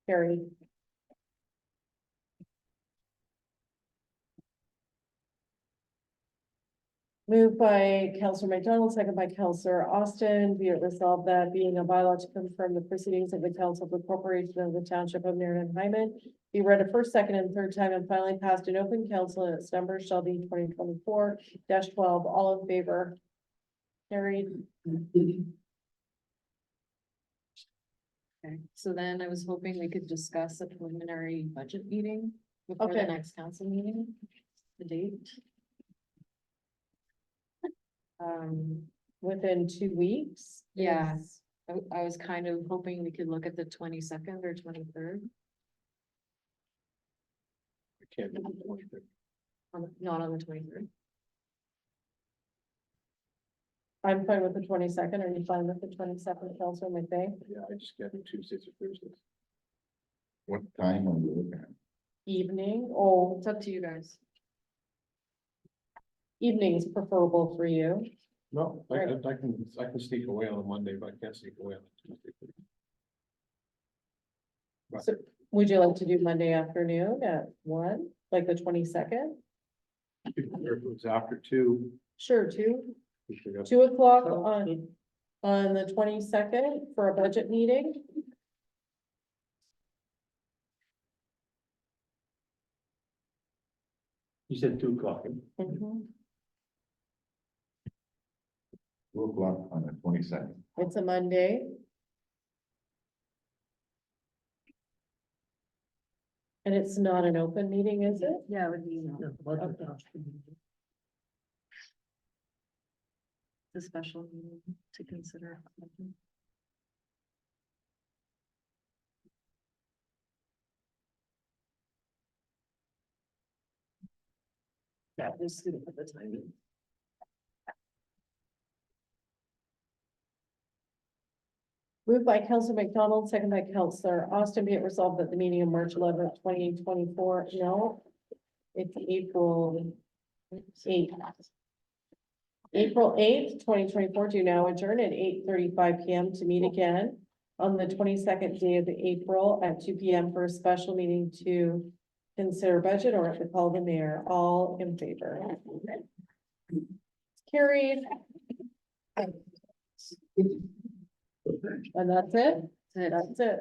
Carried. Moved by Counselor McDonald, second by Counselor Austin, be it resolved that being a bylaw to confirm the proceedings of the council of the corporation of the township of Nairn and Hyman, be read a first, second, and third time and finally passed in open council, and its number shall be 2024-12. All in favor? Carried. okay, so then I was hoping we could discuss a preliminary budget meeting before the Okay. next council meeting, the date. Within 2 weeks? Yeah. I was kind of hoping we could look at the 22nd or 23rd, I can't do the 23rd. not on the 23rd. I'm fine with the 22nd. Are you fine with the 22nd, Counselor McVeigh? Yeah, I just can't do Tuesdays or Thursdays. What time are you looking at? Evening? Oh, It's up to you guys. evening is preferable for you. No, I can sneak away on a Monday, but I can't sneak away on a Tuesday. So would you like to do Monday afternoon at 1, like the 22nd? If it was after 2. Sure, 2, we should have- 2 o'clock on the 22nd for a budget meeting. You said 2 o'clock. Mhm. 2 o'clock on the 22nd. It's a Monday. And it's not an open meeting, is it? Yeah, it would be, Yeah, budget has to be. the special meeting to consider. Yeah, just gonna put the time in. Moved by Counselor McDonald, second by Counselor Austin, be it resolved that the meeting of March 11th, 2024, no, it's April 8th. April 8th, 2024, do now adjourn at 8:35 PM to meet again on the 22nd day of April at 2 PM for a special meeting to consider budget or to call the mayor. All in favor? Carried. And that's it? That's it.